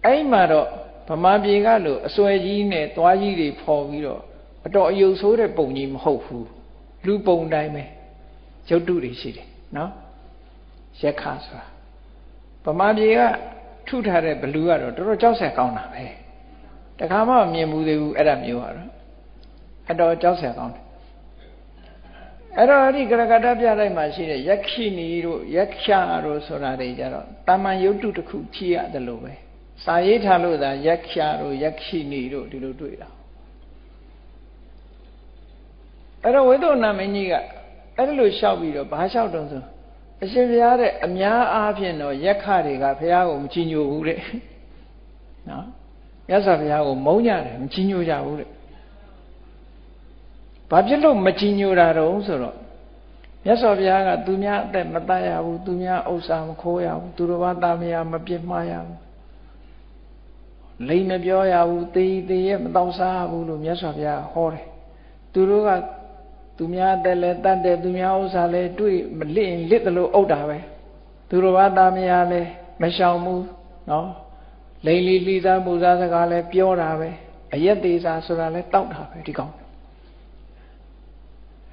အဲ့မှာတော့ဗမာပြည်ကလို့အစွဲကြီးနဲ့သွားကြီးတွေဖော်ပြီးတော့အတော်အယုတ်ဆိုးတဲ့ပုံကြီးမဟုတ်ဘူးလူပုံတိုင်းပဲရုပ်တုတွေရှိတယ်နော်ရက်ခဆိုတာဗမာပြည်ကထုထားတဲ့ဘလူးကတော့တော်တော်ကြောက်ဆက်ကောင်းတာပဲတခါမှမမြင်ဘူးသေးဘူးအဲ့ဒါမျိုးကတော့အတော်ကြောက်ဆက်ကောင်းတယ်အဲ့တော့အဲ့ဒီကရကတပြတိုက်မှာရှိတဲ့ရက်ခိနီတို့ရက်ချတို့ဆိုတာတွေကြတော့တာမန်ရုပ်တုတစ်ခုကြည့်ရတယ်လို့ပဲစာရေးထားလို့သာရက်ချတို့ရက်ခိနီတို့ဒီလိုတွေ့တာအဲ့တော့ဝိသုဏမင်းကြီးကအဲ့လိုလျှောက်ပြီးတော့ဘာလျှောက်တော့ဆိုအရှင်ဘုရားတဲ့အများအားဖြင့်တော့ရက်ခတွေကဘုရားကိုမကြည်ညိုဘူးတဲ့နော်မြတ်စွာဘုရားကိုမုန်းကြတယ်မကြည်ညိုကြဘူးတဲ့ဘာဖြစ်လို့မကြည်ညိုတာတော့ဆိုတော့မြတ်စွာဘုရားကသူများအသက်မတတ်ရဘူးသူများဥစ္စာမခိုးရဘူးသူတော်ဘာသားမယားမပြစ်မှားရဘူးလိမ်မပြောရဘူးသေရဲ့မတော့စားဘူးလို့မြတ်စွာဘုရားဟောတယ်သူတို့ကသူများအသက်လည်းတတ်တယ်သူများဥစ္စာလည်းတွေ့မလစ်ရင်လစ်တယ်လို့အုပ်တာပဲသူတော်ဘာသားမယားလည်းမရှောင်ဘူးနော်လိမ်လီလိသားမူသားစကားလည်းပြောတာပဲအရက်သေးစားဆိုတာလည်းတောက်တာပဲဒီကောင်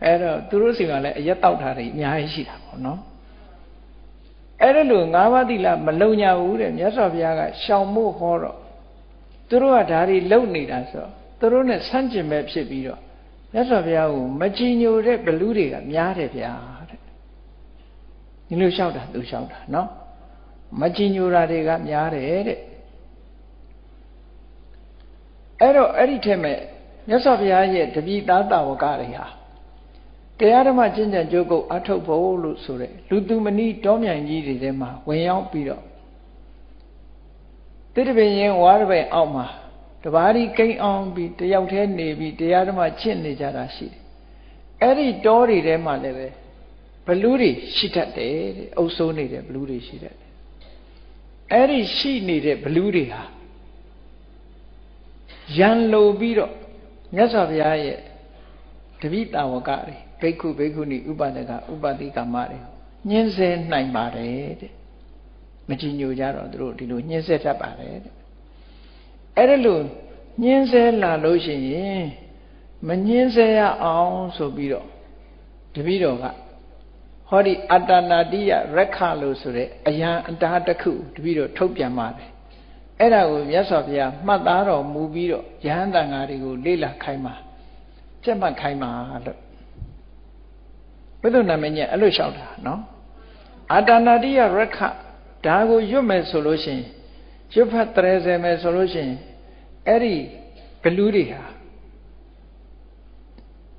အဲ့တော့သူတို့စီကလည်းအရက်တောက်တာတွေအများကြီးရှိတာပေါ့နော် အဲ့ဒါလို့၅ပါးသီလမလုံညာဘူးတဲ့မြတ်စွာဘုရားကရှောင်မို့ဟောတော့သူတို့ကဒါတွေလုံနေတာဆိုသူတို့နဲ့ဆန့်ကျင်ပဲဖြစ်ပြီးတော့မြတ်စွာဘုရားကိုမကြည်ညိုတဲ့ဘလူတွေကများတယ်ဗျာတဲ့ဒီလိုလျှောက်တာသူလျှောက်တာနော်မကြည်ညိုတာတွေကများတယ်တဲ့အဲ့တော့အဲ့ဒီထက်မဲ့မြတ်စွာဘုရားရဲ့တပည့်သားတာဝကတွေဟာတရားဓမ္မကျင့်ကြံကြိုးကုပ်အထုတ်ဖို့လို့ဆိုတဲ့လူသူမဏိတောမြိုင်ကြီးတွေထဲမှာဝင်ရောက်ပြီးတော့တိတ္တပင်ရင်ဝါရပင်အောက်မှာတပါးဒီကိန်းအောင်ပြီးတယောက်တည်းနေပြီးတရားဓမ္မကျင့်နေကြတာရှိတယ်အဲ့ဒီတောတွေထဲမှာလည်းပဲဘလူတွေရှိတတ်တယ်တဲ့အုပ်စိုးနေတဲ့ဘလူတွေရှိတတ်တယ်အဲ့ဒီရှိနေတဲ့ဘလူတွေဟာရန်လိုပြီးတော့မြတ်စွာဘုရားရဲ့တပိတာဝကတွေဘိက္ခုဘိက္ခုနီဥပဒကဥပတိကမတွေညှင်းဆဲနိုင်ပါတယ်တဲ့မကြည်ညိုကြတော့သူတို့ဒီလိုညှင်းဆဲတတ်ပါတယ်တဲ့အဲ့ဒါလို့ညှင်းဆဲလာလို့ရှိရင်မညှင်းဆဲရအောင်ဆိုပြီးတော့တပိတော်ကဟောဒီအတ္တနာတိယရက်ခလို့ဆိုတဲ့အယံအတားတစ်ခုတပိတော်ထုတ်ပြန်ပါတယ်အဲ့ဒါကိုမြတ်စွာဘုရားမှတ်သားတော်မူပြီးတော့ယဟန်တန်ဃာတွေကိုလေ့လာခိုင်းပါပြတ်မှတ်ခိုင်းပါလို့ဘုဒ္ဓနာမည်ကြီးအဲ့လိုလျှောက်တာနော်အာတနာတိယရခဒါကိုရွတ်မယ်ဆိုလို့ရှိရင်ရွတ်ဖတ်တရေစယ်မယ်ဆိုလို့ရှိရင်အဲ့ဒီဘလူတွေဟာ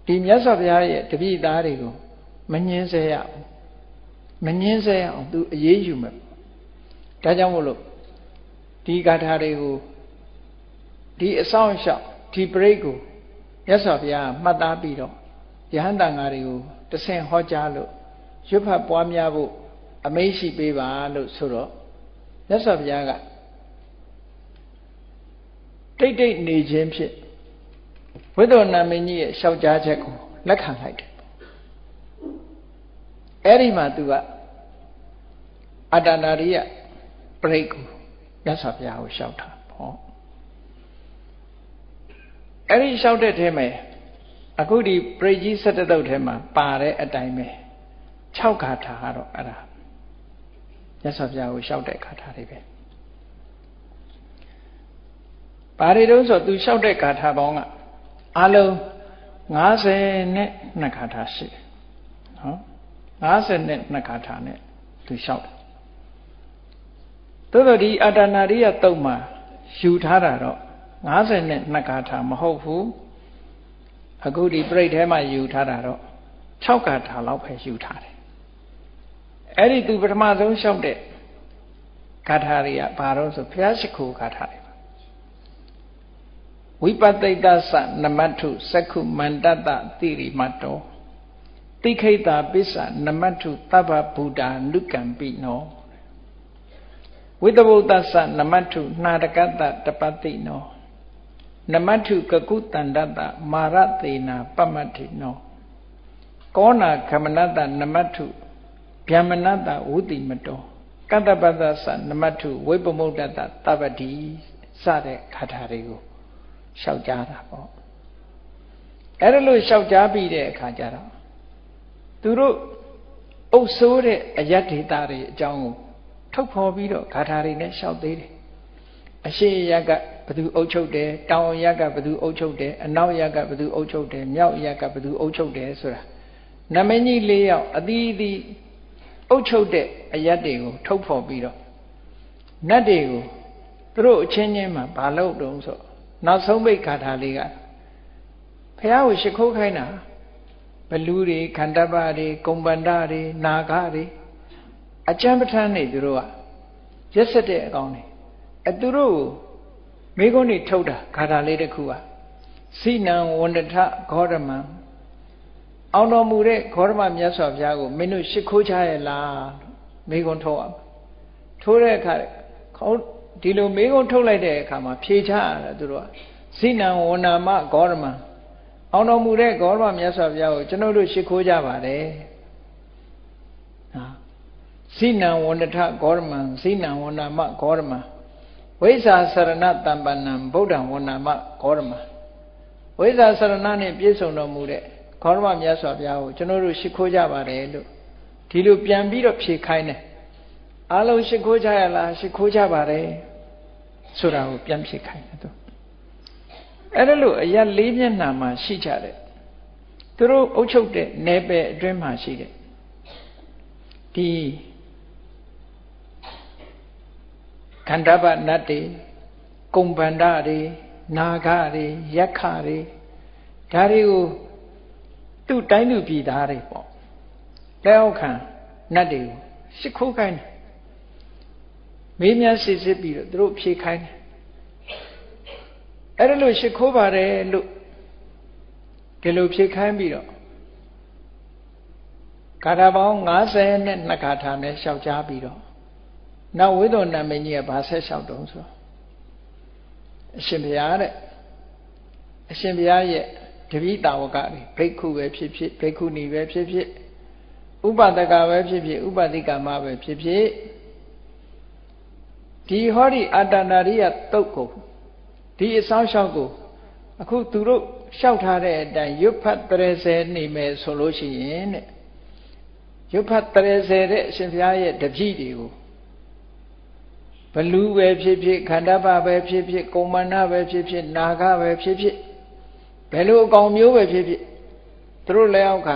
ဒီမြတ်စွာဘုရားရဲ့တပည့်သားတွေကိုမငင်းဆဲရဘူးမငင်းဆဲရအောင်သူအေးယူမယ်ဒါကြောင့်မို့လို့ဒီဂါထာတွေကိုဒီအဆောင်အရှောက်ဒီပရိတ်ကိုမြတ်စွာဘုရားမှတ်သားပြီးတော့ယဟန်တန်ဃာတွေကိုတဆင့်ဟောကြားလို့ရွတ်ဖတ်ပွားများဖို့အမိန့်ရှိပေးပါလို့ဆိုတော့မြတ်စွာဘုရားကတိတ်တိတ်နေခြင်းဖြင့်ဝိသုဏမင်းကြီးရဲ့လျှောက်ကြားချက်ကိုလက်ခံလိုက်တယ်အဲ့ဒီမှာသူကအတ္တနာရိယပရိတ်ကိုမြတ်စွာဘုရားကိုလျှောက်တာဟောအဲ့ဒီလျှောက်တဲ့ထဲမှာအခုဒီပရိကြီး17တုပ်ထဲမှာပါတဲ့အတိုင်းပဲ6ဂါထာကတော့အဲ့ဒါမြတ်စွာဘုရားကိုလျှောက်တဲ့ဂါထာတွေပဲပါရီတုံးဆိုသူလျှောက်တဲ့ဂါထာပေါင်းကအလုံး52ဂါထာရှိတယ်နော်52ဂါထာနဲ့သူလျှောက်တယ်သို့တော့ဒီအတ္တနာရိယတုတ်မှာယူထားတာတော့52ဂါထာမဟုတ်ဘူးအခုဒီပြိဋ္ဌဲမှာယူထားတာတော့6ဂါထာလောက်ပဲယူထားတယ်အဲ့ဒီသူပထမဆုံးလျှောက်တဲ့ဂါထာတွေကဘာလို့ဆိုဘုရားရှိခိုးဂါထာတွေဝိပဿိတသနမတ္ထုသက္ခုမန္တတတိရိမတ္တောတိခိတာပစ္ဆနမတ္ထုသဗ္ဗဗုဒ္ဓာနုကံပိနောဝိတဗုဒ္ဓသနမတ္ထုနာတကတ္တတပတိနောနမတ္ထုကကုတန္တတမာရသေနာပမတ္ထိနောကောနာခမနတနမတ္ထုဗျမနတဝုတိမတောကတ္တပတ္တသနမတ္ထုဝိပမုဒ္ဒတသဗ္ဗတိစတဲ့ခါထာတွေကိုလျှောက်ကြားတာပေါ့အဲ့ဒါလို့လျှောက်ကြားပြီးတဲ့အခါကျတော့သူတို့အုပ်ဆိုးတဲ့အယတ္ဒေတာတွေအကြောင်းကိုထုတ်ဖော်ပြီးတော့ဂါထာတွေနဲ့လျှောက်သေးတယ်အရှိရကဘသူအုပ်ချုပ်တယ်တောင်ရကဘသူအုပ်ချုပ်တယ်အနောက်ရကဘသူအုပ်ချုပ်တယ်မြောက်ရကဘသူအုပ်ချုပ်တယ်ဆိုတာနမင်းကြီး၄ယောက်အသီးသီးအုပ်ချုပ်တဲ့အယတ္တွေကိုထုတ်ဖော်ပြီးတော့နတ်တွေကိုသူတို့အချင်းချင်းမှာဘာလုပ်တုံးဆိုနောက်ဆုံးပိတ်ဂါထာလေးကဘုရားကိုရှိခိုးခိုင်းတာဘလူတွေခန္ဓပတွေကုံပန္ဒတွေနာဂတွေအကျမ်းပဋ္ဌာန်းတွေသူတို့ကရက်ဆက်တဲ့အကောင်းတွေသူတို့မိကုန်းတွေထုတ်တာဂါထာလေးတစ်ခုကစိနံဝန္တထဂေါရမံအောင်တော်မူတဲ့ဂေါရမမြတ်စွာဘုရားကိုမင်းတို့ရှိခိုးကြရဲ့လားမိကုန်းထုတ်အောင်ထိုးတဲ့အခါဒီလိုမိကုန်းထုတ်လိုက်တဲ့အခါမှာဖြေချရတာသူတို့ကစိနံဝန္နာမဂေါရမံအောင်တော်မူတဲ့ဂေါရမမြတ်စွာဘုရားကိုကျွန်တော်တို့ရှိခိုးကြပါတယ်စိနံဝန္တထဂေါရမံစိနံဝန္နာမဂေါရမံဝိဇ္ဇာစရဏတမ္ပန္နံဗုဒ္ဓံဝန္နာမဂေါရမံဝိဇ္ဇာစရဏနဲ့ပြည့်စုံတော်မူတဲ့ဂေါရမမြတ်စွာဘုရားကိုကျွန်တော်တို့ရှိခိုးကြပါတယ်လို့ဒီလိုပြန်ပြီးတော့ဖြေခိုင်းတယ် အားလုံးရှိခိုးကြရလားရှိခိုးကြပါတယ်ဆိုတာကိုပြန်ဖြစ်ခိုင်းတယ်သူအဲ့ဒါလို့အရာ၄မျက်နှာမှာရှိကြတယ်သူတို့အုပ်ချုပ်တဲ့နယ်ပယ်အတွင်းမှာရှိတယ်ဒီခန္ဓာပနတ်တွေကုံဗန္ဒတွေနာဂတွေယက္ခတွေဒါတွေကိုသူ့တိုင်းသူပြည်သားတွေပေါ့လက်အောက်ခံနတ်တွေကိုရှ िख ိုးခိုင်းတယ်မေးမြန်းစစ်စစ်ပြီးတော့သူတို့ဖြေခိုင်းတယ်အဲ့ဒါလို့ရှ िख ိုးပါတယ်လို့ဒီလိုဖြေခိုင်းပြီးတော့ဂါထာပေါင်း52ဂါထာနဲ့လျှောက်ကြားပြီးတော့နောက်ဝိသုဏမင်းကြီးကဘာဆက်လျှောက်တုံးဆိုအရှင်ဘုရားတဲ့အရှင်ဘုရားရဲ့တပိတာဝကတွေဘိက္ခုပဲဖြစ်ဖြစ်ဘိက္ခုနီပဲဖြစ်ဖြစ်ဥပဒကပဲဖြစ်ဖြစ်ဥပတိကမပဲဖြစ်ဖြစ်ဒီဟောဒီအတ္တနာရိယတုတ်ကိုဒီအဆောင်လျှောက်ကိုအခုသူတို့လျှောက်ထားတဲ့အတိုင်းရွတ်ဖတ်30နေမယ်ဆိုလို့ရှိရင်တဲ့ရွတ်ဖတ်30တဲ့အရှင်ဘုရားရဲ့တပည့်တွေကိုဘလူပဲဖြစ်ဖြစ်ခန္ဓာပပဲဖြစ်ဖြစ်ကုမ္မန္နပဲဖြစ်ဖြစ်နာဂပဲဖြစ်ဖြစ်ဘယ်လိုအကောင်မျိုးပဲဖြစ်ဖြစ်သူတို့လက်အောက်ခံ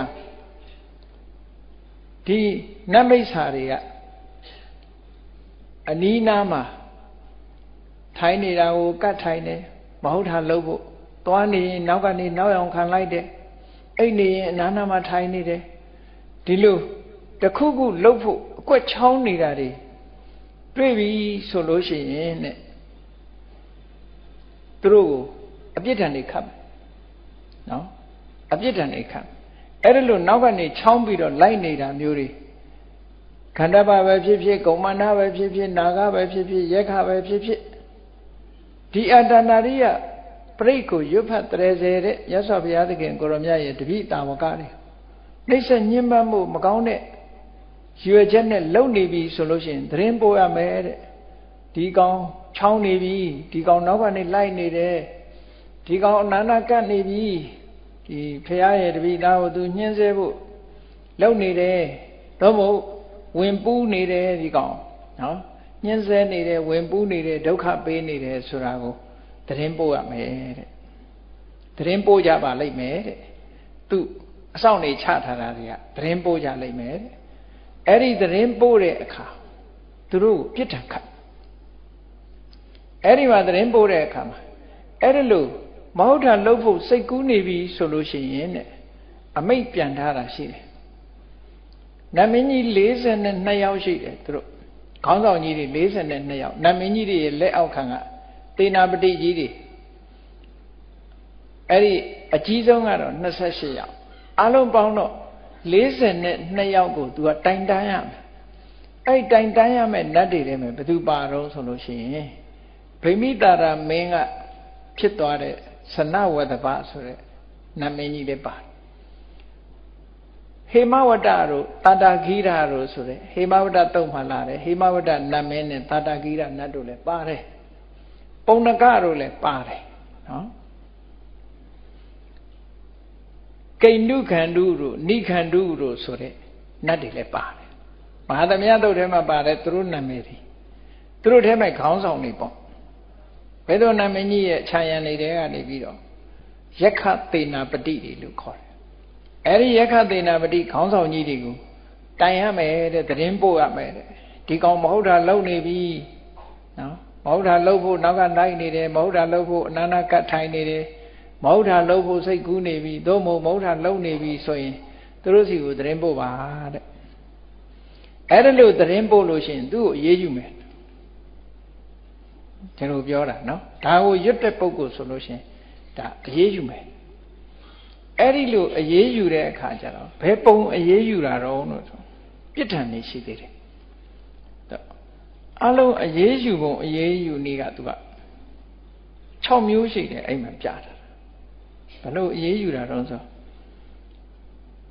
ဒီနတ်မိစ္ဆာတွေကအနီးနားမှာထိုင်နေတာကိုကတ်ထိုင်တယ်မဟုတ်တာလုပ်ဖို့သွားနေရင်နောက်ကနေနောက်အောင်ခံလိုက်တယ်အိတ်နေရင်အနားနားမှာထိုင်နေတယ်ဒီလိုတခုခုလုပ်ဖို့အကွက်ချောင်းနေတာတွေတွေ့ပြီဆိုလို့ရှိရင်တဲ့သူတို့ကိုအပြစ်ဒဏ်တွေခတ်မယ်နော်အပြစ်ဒဏ်တွေခတ်အဲ့ဒါလို့နောက်ကနေချောင်းပြီးတော့လိုက်နေတာမျိုးတွေခန္ဓာပပဲဖြစ်ဖြစ်ကုမ္မန္နပဲဖြစ်ဖြစ်နာဂပဲဖြစ်ဖြစ်ယက္ခပဲဖြစ်ဖြစ်ဒီအတ္တနာရိယပရိတ်ကိုရွတ်ဖတ်30တဲ့မြတ်စွာဘုရားသခင်ကိုရောမြတ်ရဲ့တပိတာဝကတွေနှိမ့်ဆက်ညှဉ်းပန်းမှုမကောင်းတဲ့ရွယ်ချက်နဲ့လုံနေပြီဆိုလို့ရှိရင်သတင်းပို့ရမယ်တဲ့ဒီကောင်ချောင်းနေပြီဒီကောင်နောက်ကနေလိုက်နေတယ်ဒီကောင်အနန္တကတ်နေပြီဒီဖရာရဲ့တပိသားကိုသူညှင်းဆဲဖို့လုံနေတယ်တော့မဟုတ်ဝင်ပူးနေတယ်ဒီကောင်နော်ညှင်းဆဲနေတယ်ဝင်ပူးနေတယ်ဒုက္ခပေးနေတယ်ဆိုတာကိုသတင်းပို့ရမယ်တဲ့သတင်းပို့ကြပါလိမ့်မယ်တဲ့သူအဆောင်နေချထားတာတွေကသတင်းပို့ကြလိမ့်မယ်တဲ့အဲ့ဒီသတင်းပို့တဲ့အခါသူတို့ပြစ်ဒဏ်ခတ်အဲ့ဒီမှာသတင်းပို့တဲ့အခါမှာအဲ့ဒါလို့မဟုတ်တာလုပ်ဖို့စိတ်ကူးနေပြီဆိုလို့ရှိရင်တဲ့အမိတ်ပြန်ထားတာရှိတယ်နတ်မင်းကြီး42ယောက်ရှိတယ်သူတို့ခေါင်းဆောင်ကြီးတွေ42ယောက်နတ်မင်းကြီးတွေရဲ့လက်အောက်ခံကသေနာပတိကြီးတွေအဲ့ဒီအကြီးဆုံးကတော့28ယောက်အလုံးပေါင်းတော့42ယောက်ကိုသူကတိုင်တန်းရမယ်အဲ့တိုင်တန်းရမယ်နတ်တွေထဲမှာဘယ်သူပါတော့ဆိုလို့ရှိရင်ဗိမိတာရမင်းကဖြစ်သွားတဲ့စနဝတ္တပဆိုတဲ့နတ်မင်းကြီးလည်းပါတယ်ဟေမဝတ္တတို့တာတာဂိရတို့ဆိုတဲ့ဟေမဝတ္တတုံမှလာတယ်ဟေမဝတ္တနတ်မင်းနဲ့တာတာဂိရနတ်တို့လည်းပါတယ်ပုံနကတို့လည်းပါတယ်နော်ကိန္ဒုခန္ဓုတို့နိခန္ဓုတို့ဆိုတဲ့နတ်တွေလည်းပါတယ်မဟာသမယတုတ်ထဲမှာပါတယ်သူတို့နာမည်တွေသူတို့ထဲမှာခေါင်းဆောင်တွေပေါ့ဘယ်လိုနာမည်ကြီးရဲ့ခြံရံတွေကနေပြီးတော့ယက္ခသေနာပတိတွေလို့ခေါ်တယ်အဲ့ဒီယက္ခသေနာပတိခေါင်းဆောင်ကြီးတွေကိုတိုင်ရမယ်တဲ့သတင်းပို့ရမယ်တဲ့ဒီကောင်မဟုတ်တာလုံနေပြီနော်မဟုတ်တာလုံဖို့နောက်ကနိုင်နေတယ်မဟုတ်တာလုံဖို့အနန္တကတ်ထိုင်နေတယ်မဟုတ်တာလုံဖို့စိတ်ကူးနေပြီသို့မဟုတ်တာလုံနေပြီဆိုရင်သူတို့စီကိုသတင်းပို့ပါတဲ့အဲ့ဒါလို့သတင်းပို့လို့ရှိရင်သူ့ကိုအေးအေးယူမယ်ကျွန်တော်ပြောတာနော်ဒါကိုရွတ်တဲ့ပုဂ္ဂိုလ်ဆိုလို့ရှိရင်ဒါအေးအေးယူမယ်အဲ့ဒီလိုအေးအေးယူတဲ့အခါကျတော့ဘယ်ပုံအေးအေးယူတာတော့လို့ဆိုပြစ်ဒဏ်နေရှိသေးတယ်အလုံးအေးအေးယူပုံအေးအေးယူနေကသူက6မျိုးရှိတယ်အဲ့မှာပြတာဘလို့အေးအေးယူတာတော့ဆို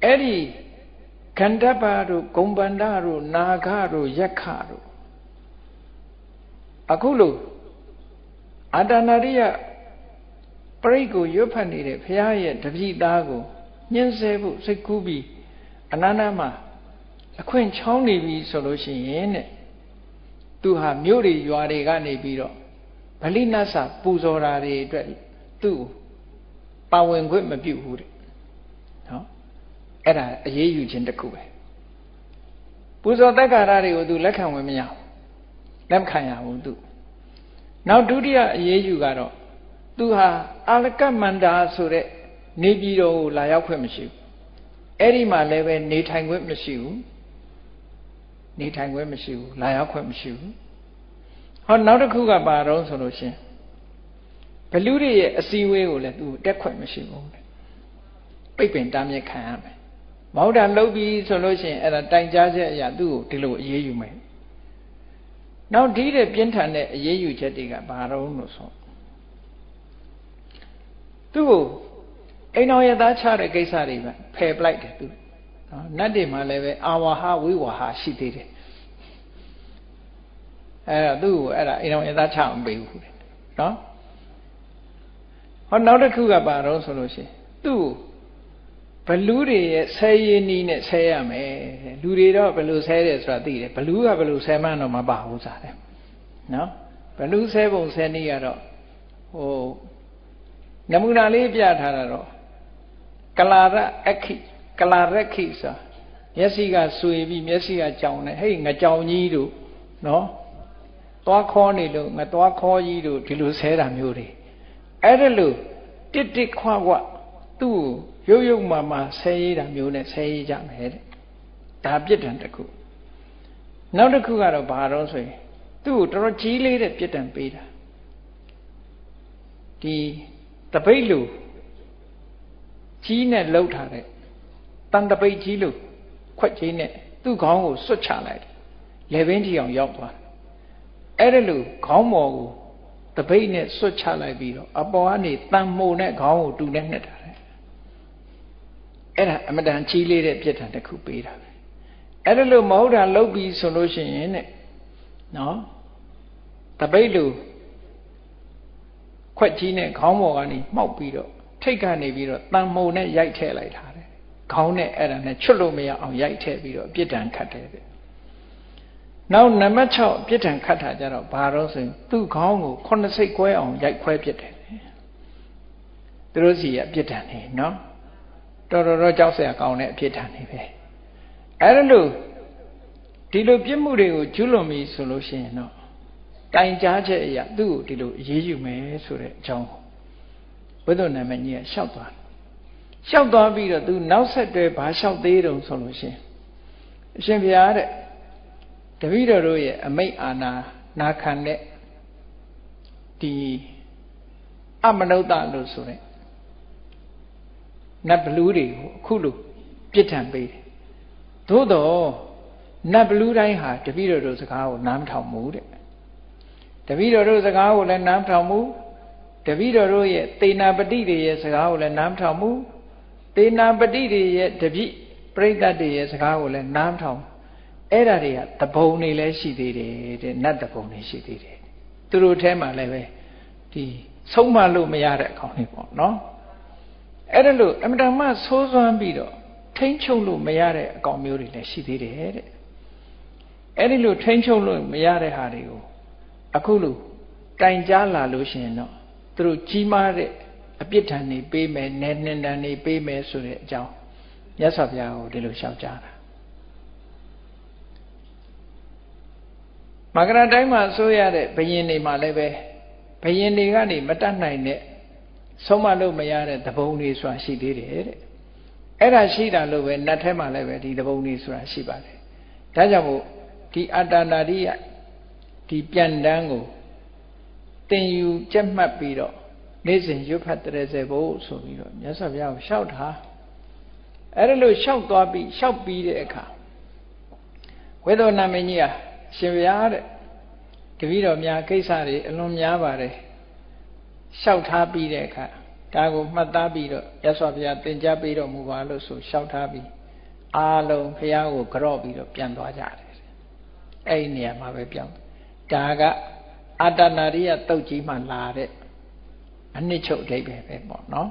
အဲ့ဒီခန္ဓာပါတို့ဂုံဗန္ဒတို့နာဂတို့ယက္ခတို့အခုလို့အတ္တနာရိယပရိတ်ကိုရွတ်ဖတ်နေတဲ့ဘုရားရဲ့တပည့်သားကိုညှင်းဆဲဖို့စိတ်ကူးပြီးအနန္တမှာအခွင့်ချောင်းနေပြီဆိုလို့ရှိရင်တဲ့ သူဟာမြို့တွေရွာတွေကနေပြီးတော့ဗလိနတ်စာပူဇော်တာတွေအတွက်သူ့ပါဝင်ခွင့်မပြုဘူးတဲ့နော်အဲ့ဒါအရေးယူခြင်းတစ်ခုပဲပူဇော်သက်္ကာရတွေကိုသူလက်ခံဝင်မရဘူးလက်မခံရဘူးသူနောက်ဒုတိယအရေးယူကတော့သူဟာအာလကမန္တာဆိုတဲ့နေပြည်တော်ကိုလာရောက်ခွင့်မရှိဘူးအဲ့ဒီမှာလည်းပဲနေထိုင်ခွင့်မရှိဘူးနေထိုင်ခွင့်မရှိဘူးလာရောက်ခွင့်မရှိဘူးဟောနောက်တစ်ခုကပါတော့ဆိုလို့ရှင်ဘလူတွေရဲ့အစည်းအဝေးကိုလည်းသူတက်ခွင့်မရှိဘူးပိတ်ပင်တားမြစ်ခံရမယ်မဟုတ်တာလုပ်ပြီးဆိုလို့ရှင်အဲ့ဒါတိုင်ကြားချက်အရာသူ့ကိုဒီလိုအေးအေးယူမယ်နောက်ဒီတဲ့ပြင်းထန်တဲ့အရေးယူချက်တွေကဘာတော့လို့ဆိုသူ့ကိုအိမ်တော်ရသားချတဲ့ကိစ္စတွေပဲဖယ်ပလိုက်တယ်သူနော်နတ်တွေမှာလည်းပဲအာဝါဟဝိဝါဟရှိသေးတယ်အဲ့ဒါသူ့ကိုအဲ့ဒါအိမ်တော်ရသားချအောင်ပေးဘူးတဲ့နော်ဟောနောက်တစ်ခုကဘာတော့ဆိုလို့ရှိရင်သူ့ကိုဘလူးတွေရဲ့ဆဲရည်နီးနဲ့ဆဲရမယ်လူတွေတော့ဘလူးဆဲတယ်ဆိုတာသိတယ်ဘလူးကဘလူးဆဲမှန်းတော့မပါဘူးစားတယ်နော်ဘလူးဆဲပုံဆဲနည်းကတော့ဟိုနမူနာလေးပြထားတာတော့ကလာရအခိကလာရခိဆိုမျက်စိကဆွေပြီးမျက်စိကကြောင်နေဟဲ့ငကြောင်ကြီးတို့နော်သွားခေါ်နေလို့ငသွားခေါ်ကြီးတို့ဒီလိုဆဲတာမျိုးတွေအဲ့ဒါလို့တစ်တစ်ခွခွသူ့ကိုရုပ်မာဆဲရတာမျိုးနဲ့ဆဲရကြမယ်တဲ့ဒါပြစ်ဒဏ်တစ်ခုနောက်တစ်ခုကတော့ဘာတော့ဆိုရင်သူ့ကိုတော်တော်ကြီးလေးတဲ့ပြစ်ဒဏ်ပေးတာဒီတပိတ်လူကြီးနဲ့လှုပ်ထားတဲ့တန်တပိတ်ကြီးလို့ခွက်ကြီးနဲ့သူ့ခေါင်းကိုဆွတ်ချလိုက်တယ်လေဘင်းထီအောင်ရောက်သွားတယ်အဲ့ဒါလို့ခေါင်းပေါ်ကိုတပိတ်နဲ့ဆွတ်ချလိုက်ပြီးတော့အပေါ်ကနေတန်မှုနဲ့ခေါင်းကိုတူနဲ့နှက်တာတဲ့အဲ့ဒါအမတန်ကြီးလေးတဲ့ပြစ်ဒဏ်တစ်ခုပေးတာပဲအဲ့ဒါလို့မဟုတ်တာလှုပ်ပြီးဆိုလို့ရှိရင်တဲ့နော်တပိတ်လူခွက်ကြီးနဲ့ခေါင်းပေါ်ကနေမှောက်ပြီးတော့ထိတ်ကနေပြီးတော့တန်မှုနဲ့ရိုက်ထည့်လိုက်တာတဲ့ခေါင်းနဲ့အဲ့ဒါနဲ့ချွတ်လို့မရအောင်ရိုက်ထည့်ပြီးတော့ပြစ်ဒဏ်ခတ်တယ်တဲ့နောက်နံပါတ်6ပြစ်ဒဏ်ခတ်တာကြတော့ဘာတော့ဆိုရင်သူ့ခေါင်းကို9စိတ်ခွဲအောင်ရိုက်ခွဲပြစ်တယ်သူတို့စီရဲ့ပြစ်ဒဏ်နေနော်တော်တော်ကြောက်စရာကောင်းတဲ့အပြစ်ဒဏ်နေပဲအဲ့ဒါလို့ဒီလိုပြစ်မှုတွေကိုကျူးလွန်ပြီဆိုလို့ရှိရင်တော့တိုင်ကြားချက်အရာသူ့ကိုဒီလိုအေးအေးယူမယ်ဆိုတဲ့အကြောင်းဘုဒ္ဓနာမည်ကြီးကလျှောက်သွားပြီးတော့သူနောက်ဆက်တွဲဘာလျှောက်သေးတုံဆိုလို့ရှိရင်အရှင်ဘုရားတဲ့တပည့်တော်တို့ရဲ့အမိတ်အာနာနာခံတဲ့ဒီအမနုဿလို့ဆိုတဲ့နတ်ဘလူးတွေကိုအခုလိုပြစ်ထန်ပေးတယ်သို့တော့နတ်ဘလူးတိုင်းဟာတပည့်တော်တို့စကားကိုနားမထောင်ဘူးတဲ့တပည့်တော်တို့စကားကိုလည်းနားမထောင်ဘူးတပည့်တော်တို့ရဲ့သေနာပတိတွေရဲ့စကားကိုလည်းနားမထောင်ဘူးသေနာပတိတွေရဲ့တပည့်ပရိသတ်တွေရဲ့စကားကိုလည်းနားမထောင်အဲ့ဒါတွေကတပုံတွေလည်းရှိသေးတယ်တဲ့နတ်တပုံတွေရှိသေးတယ်သူတို့ထဲမှာလည်းပဲဒီဆုံးမလို့မရတဲ့အကောင်တွေပေါ့နော်အဲ့ဒါလို့အမတန်မှဆိုးစွမ်းပြီးတော့ထိမ့်ချုပ်လို့မရတဲ့အကောင်မျိုးတွေလည်းရှိသေးတယ်တဲ့အဲ့ဒီလိုထိမ့်ချုပ်လို့မရတဲ့ဟာတွေကိုအခုလိုတိုင်ကြားလာလို့ရှိရင်တော့သူတို့ကြီးမားတဲ့အပြစ်ဒဏ်တွေပေးမယ်၊နှင်ဒဏ်တွေပေးမယ်ဆိုတဲ့အကြောင်းမြတ်စွာဘုရားကိုဒီလိုလျှောက်ကြားတာမကရာတိုင်းမှာဆိုရတဲ့ဘယင်တွေမှာလည်းပဲဘယင်တွေကနေမတတ်နိုင်တဲ့ဆုံးမလို့မရတဲ့သဘုံတွေဆိုတာရှိသေးတယ်တဲ့အဲ့ဒါရှိတာလို့ပဲနတ်ထဲမှာလည်းပဲဒီသဘုံတွေဆိုတာရှိပါတယ်ဒါကြောင့်မို့ဒီအတ္တနာရိယဒီပြန်တန်းကိုတင်ယူကြက်မှတ်ပြီးတော့နေ့စဉ်ရွတ်ဖတ်တရေစေဖို့ဆိုပြီးတော့မြတ်စွာဘုရားကိုလျှောက်တာအဲ့ဒါလို့လျှောက်သွားပြီးလျှောက်ပြီးတဲ့အခါဝေဒနာမင်းကြီးဟာရှင်ဘုရားတဲ့တပည့်တော်များကိစ္စတွေအလွန်များပါတယ်လျှောက်ထားပြီးတဲ့အခါဒါကိုမှတ်သားပြီးတော့မြတ်စွာဘုရားသင်ကြားပေးတော်မူပါလို့ဆိုလျှောက်ထားပြီးအားလုံးဘုရားကိုကြော့ပြီးတော့ပြန်သွားကြတယ်အဲ့ဒီနေရာမှာပဲပြောင်းဒါကအတ္တနာရိယတုတ်ကြီးမှလာတဲ့အနှစ်ချုပ်အဓိပ္ပာယ်ပဲပေါ့နော်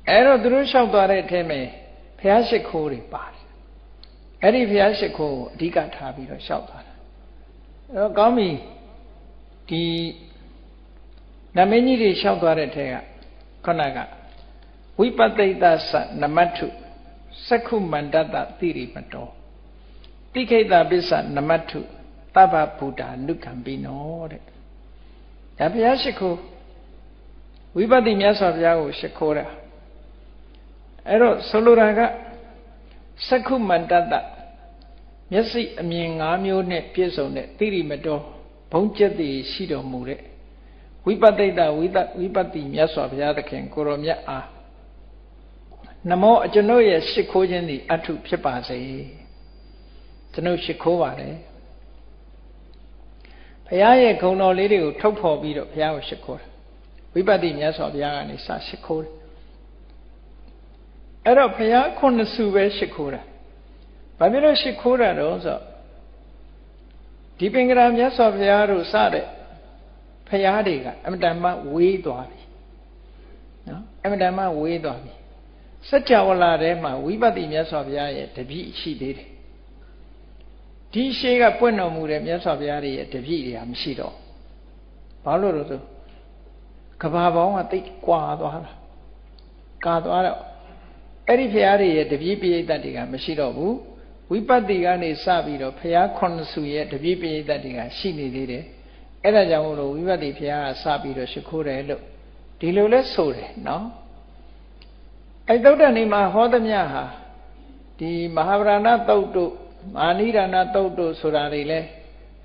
အဲ့တော့သူတို့လျှောက်သွားတဲ့အထဲမှာဘုရားရှိခိုးတွေပါတယ်အဲ့ဒီဘုရားရှိခိုးကိုအဓိကထားပြီးတော့လျှောက်သွားတာ ကောင်းပြီဒီနမင်းကြီးတွေလျှောက်သွားတဲ့ထဲကခုနကဝိပဿိတသနမတ္ထုစက္ခုမန္တတတိရိမတောတိခိတပစ္စနမတ္ထုသဗ္ဗဗုဒ္ဓနုခံပိနောတဲ့ဒါဘုရားရှိခိုးဝိပဿနာမြတ်စွာဘုရားကိုရှိခိုးတာအဲ့တော့ဆိုလိုတာကစက္ခုမန္တတမျက်စိအမြင်၅မျိုးနဲ့ပြည့်စုံတဲ့တိရိမတောဘုံကျက်တည်ရှိတော်မူတဲ့ဝိပဿနာဝိပဿနာမြတ်စွာဘုရားသခင်ကိုရောမြတ်အားနမောအကျွန်ုပ်ရဲ့ရှိခိုးခြင်းသည်အထုဖြစ်ပါစေကျွန်ုပ်ရှိခိုးပါတယ်ဘုရားရဲ့ဂုဏ်တော်လေးတွေကိုထုတ်ဖော်ပြီးတော့ဘုရားကိုရှိခိုးတယ်ဝိပဿနာမြတ်စွာဘုရားကနေစရှိခိုးတယ်အဲ့တော့ဘုရားခုနှစ်စုပဲရှိခိုးတာဘာဖြစ်လို့ရှိခိုးတာတော့ဆိုဒီပင်္ဂရာမြတ်စွာဘုရားတို့စတဲ့ဘုရားတွေကအမတန်မှဝေးသွားပြီနော်အမတန်မှဝေးသွားပြီစัจ java လာထဲမှာဝိပဿနာမြတ်စွာဘုရားရဲ့တပည့်ရှိသေးတယ်ဒီရှေးကပွင့်တော်မူတဲ့မြတ်စွာဘုရားရဲ့တပည့်တွေကမရှိတော့ဘာလို့လဲဆိုကဘာပေါင်းကတိတ်ကွာသွားတာကာသွားတော့အဲ့ဒီဘုရားတွေရဲ့တပည့်ပိဋကတ်တွေကမရှိတော့ဘူးဝိပဿနာကနေစပြီးတော့ဘုရားခုနှစ်စုရဲ့တပည့်ပိဋကတ်တွေကရှိနေသေးတယ်အဲ့ဒါကြောင့်မို့လို့ဝိပဿနာဘုရားကစပြီးတော့ရှိခိုးတယ်လို့ဒီလိုလဲဆိုတယ်နော်အဲ့သုတ္တန်နေမှာဟောသမျှဟာဒီမဟာဗရဏသုတ်တို့မာနိဒာနသုတ်တို့ဆိုတာတွေလဲ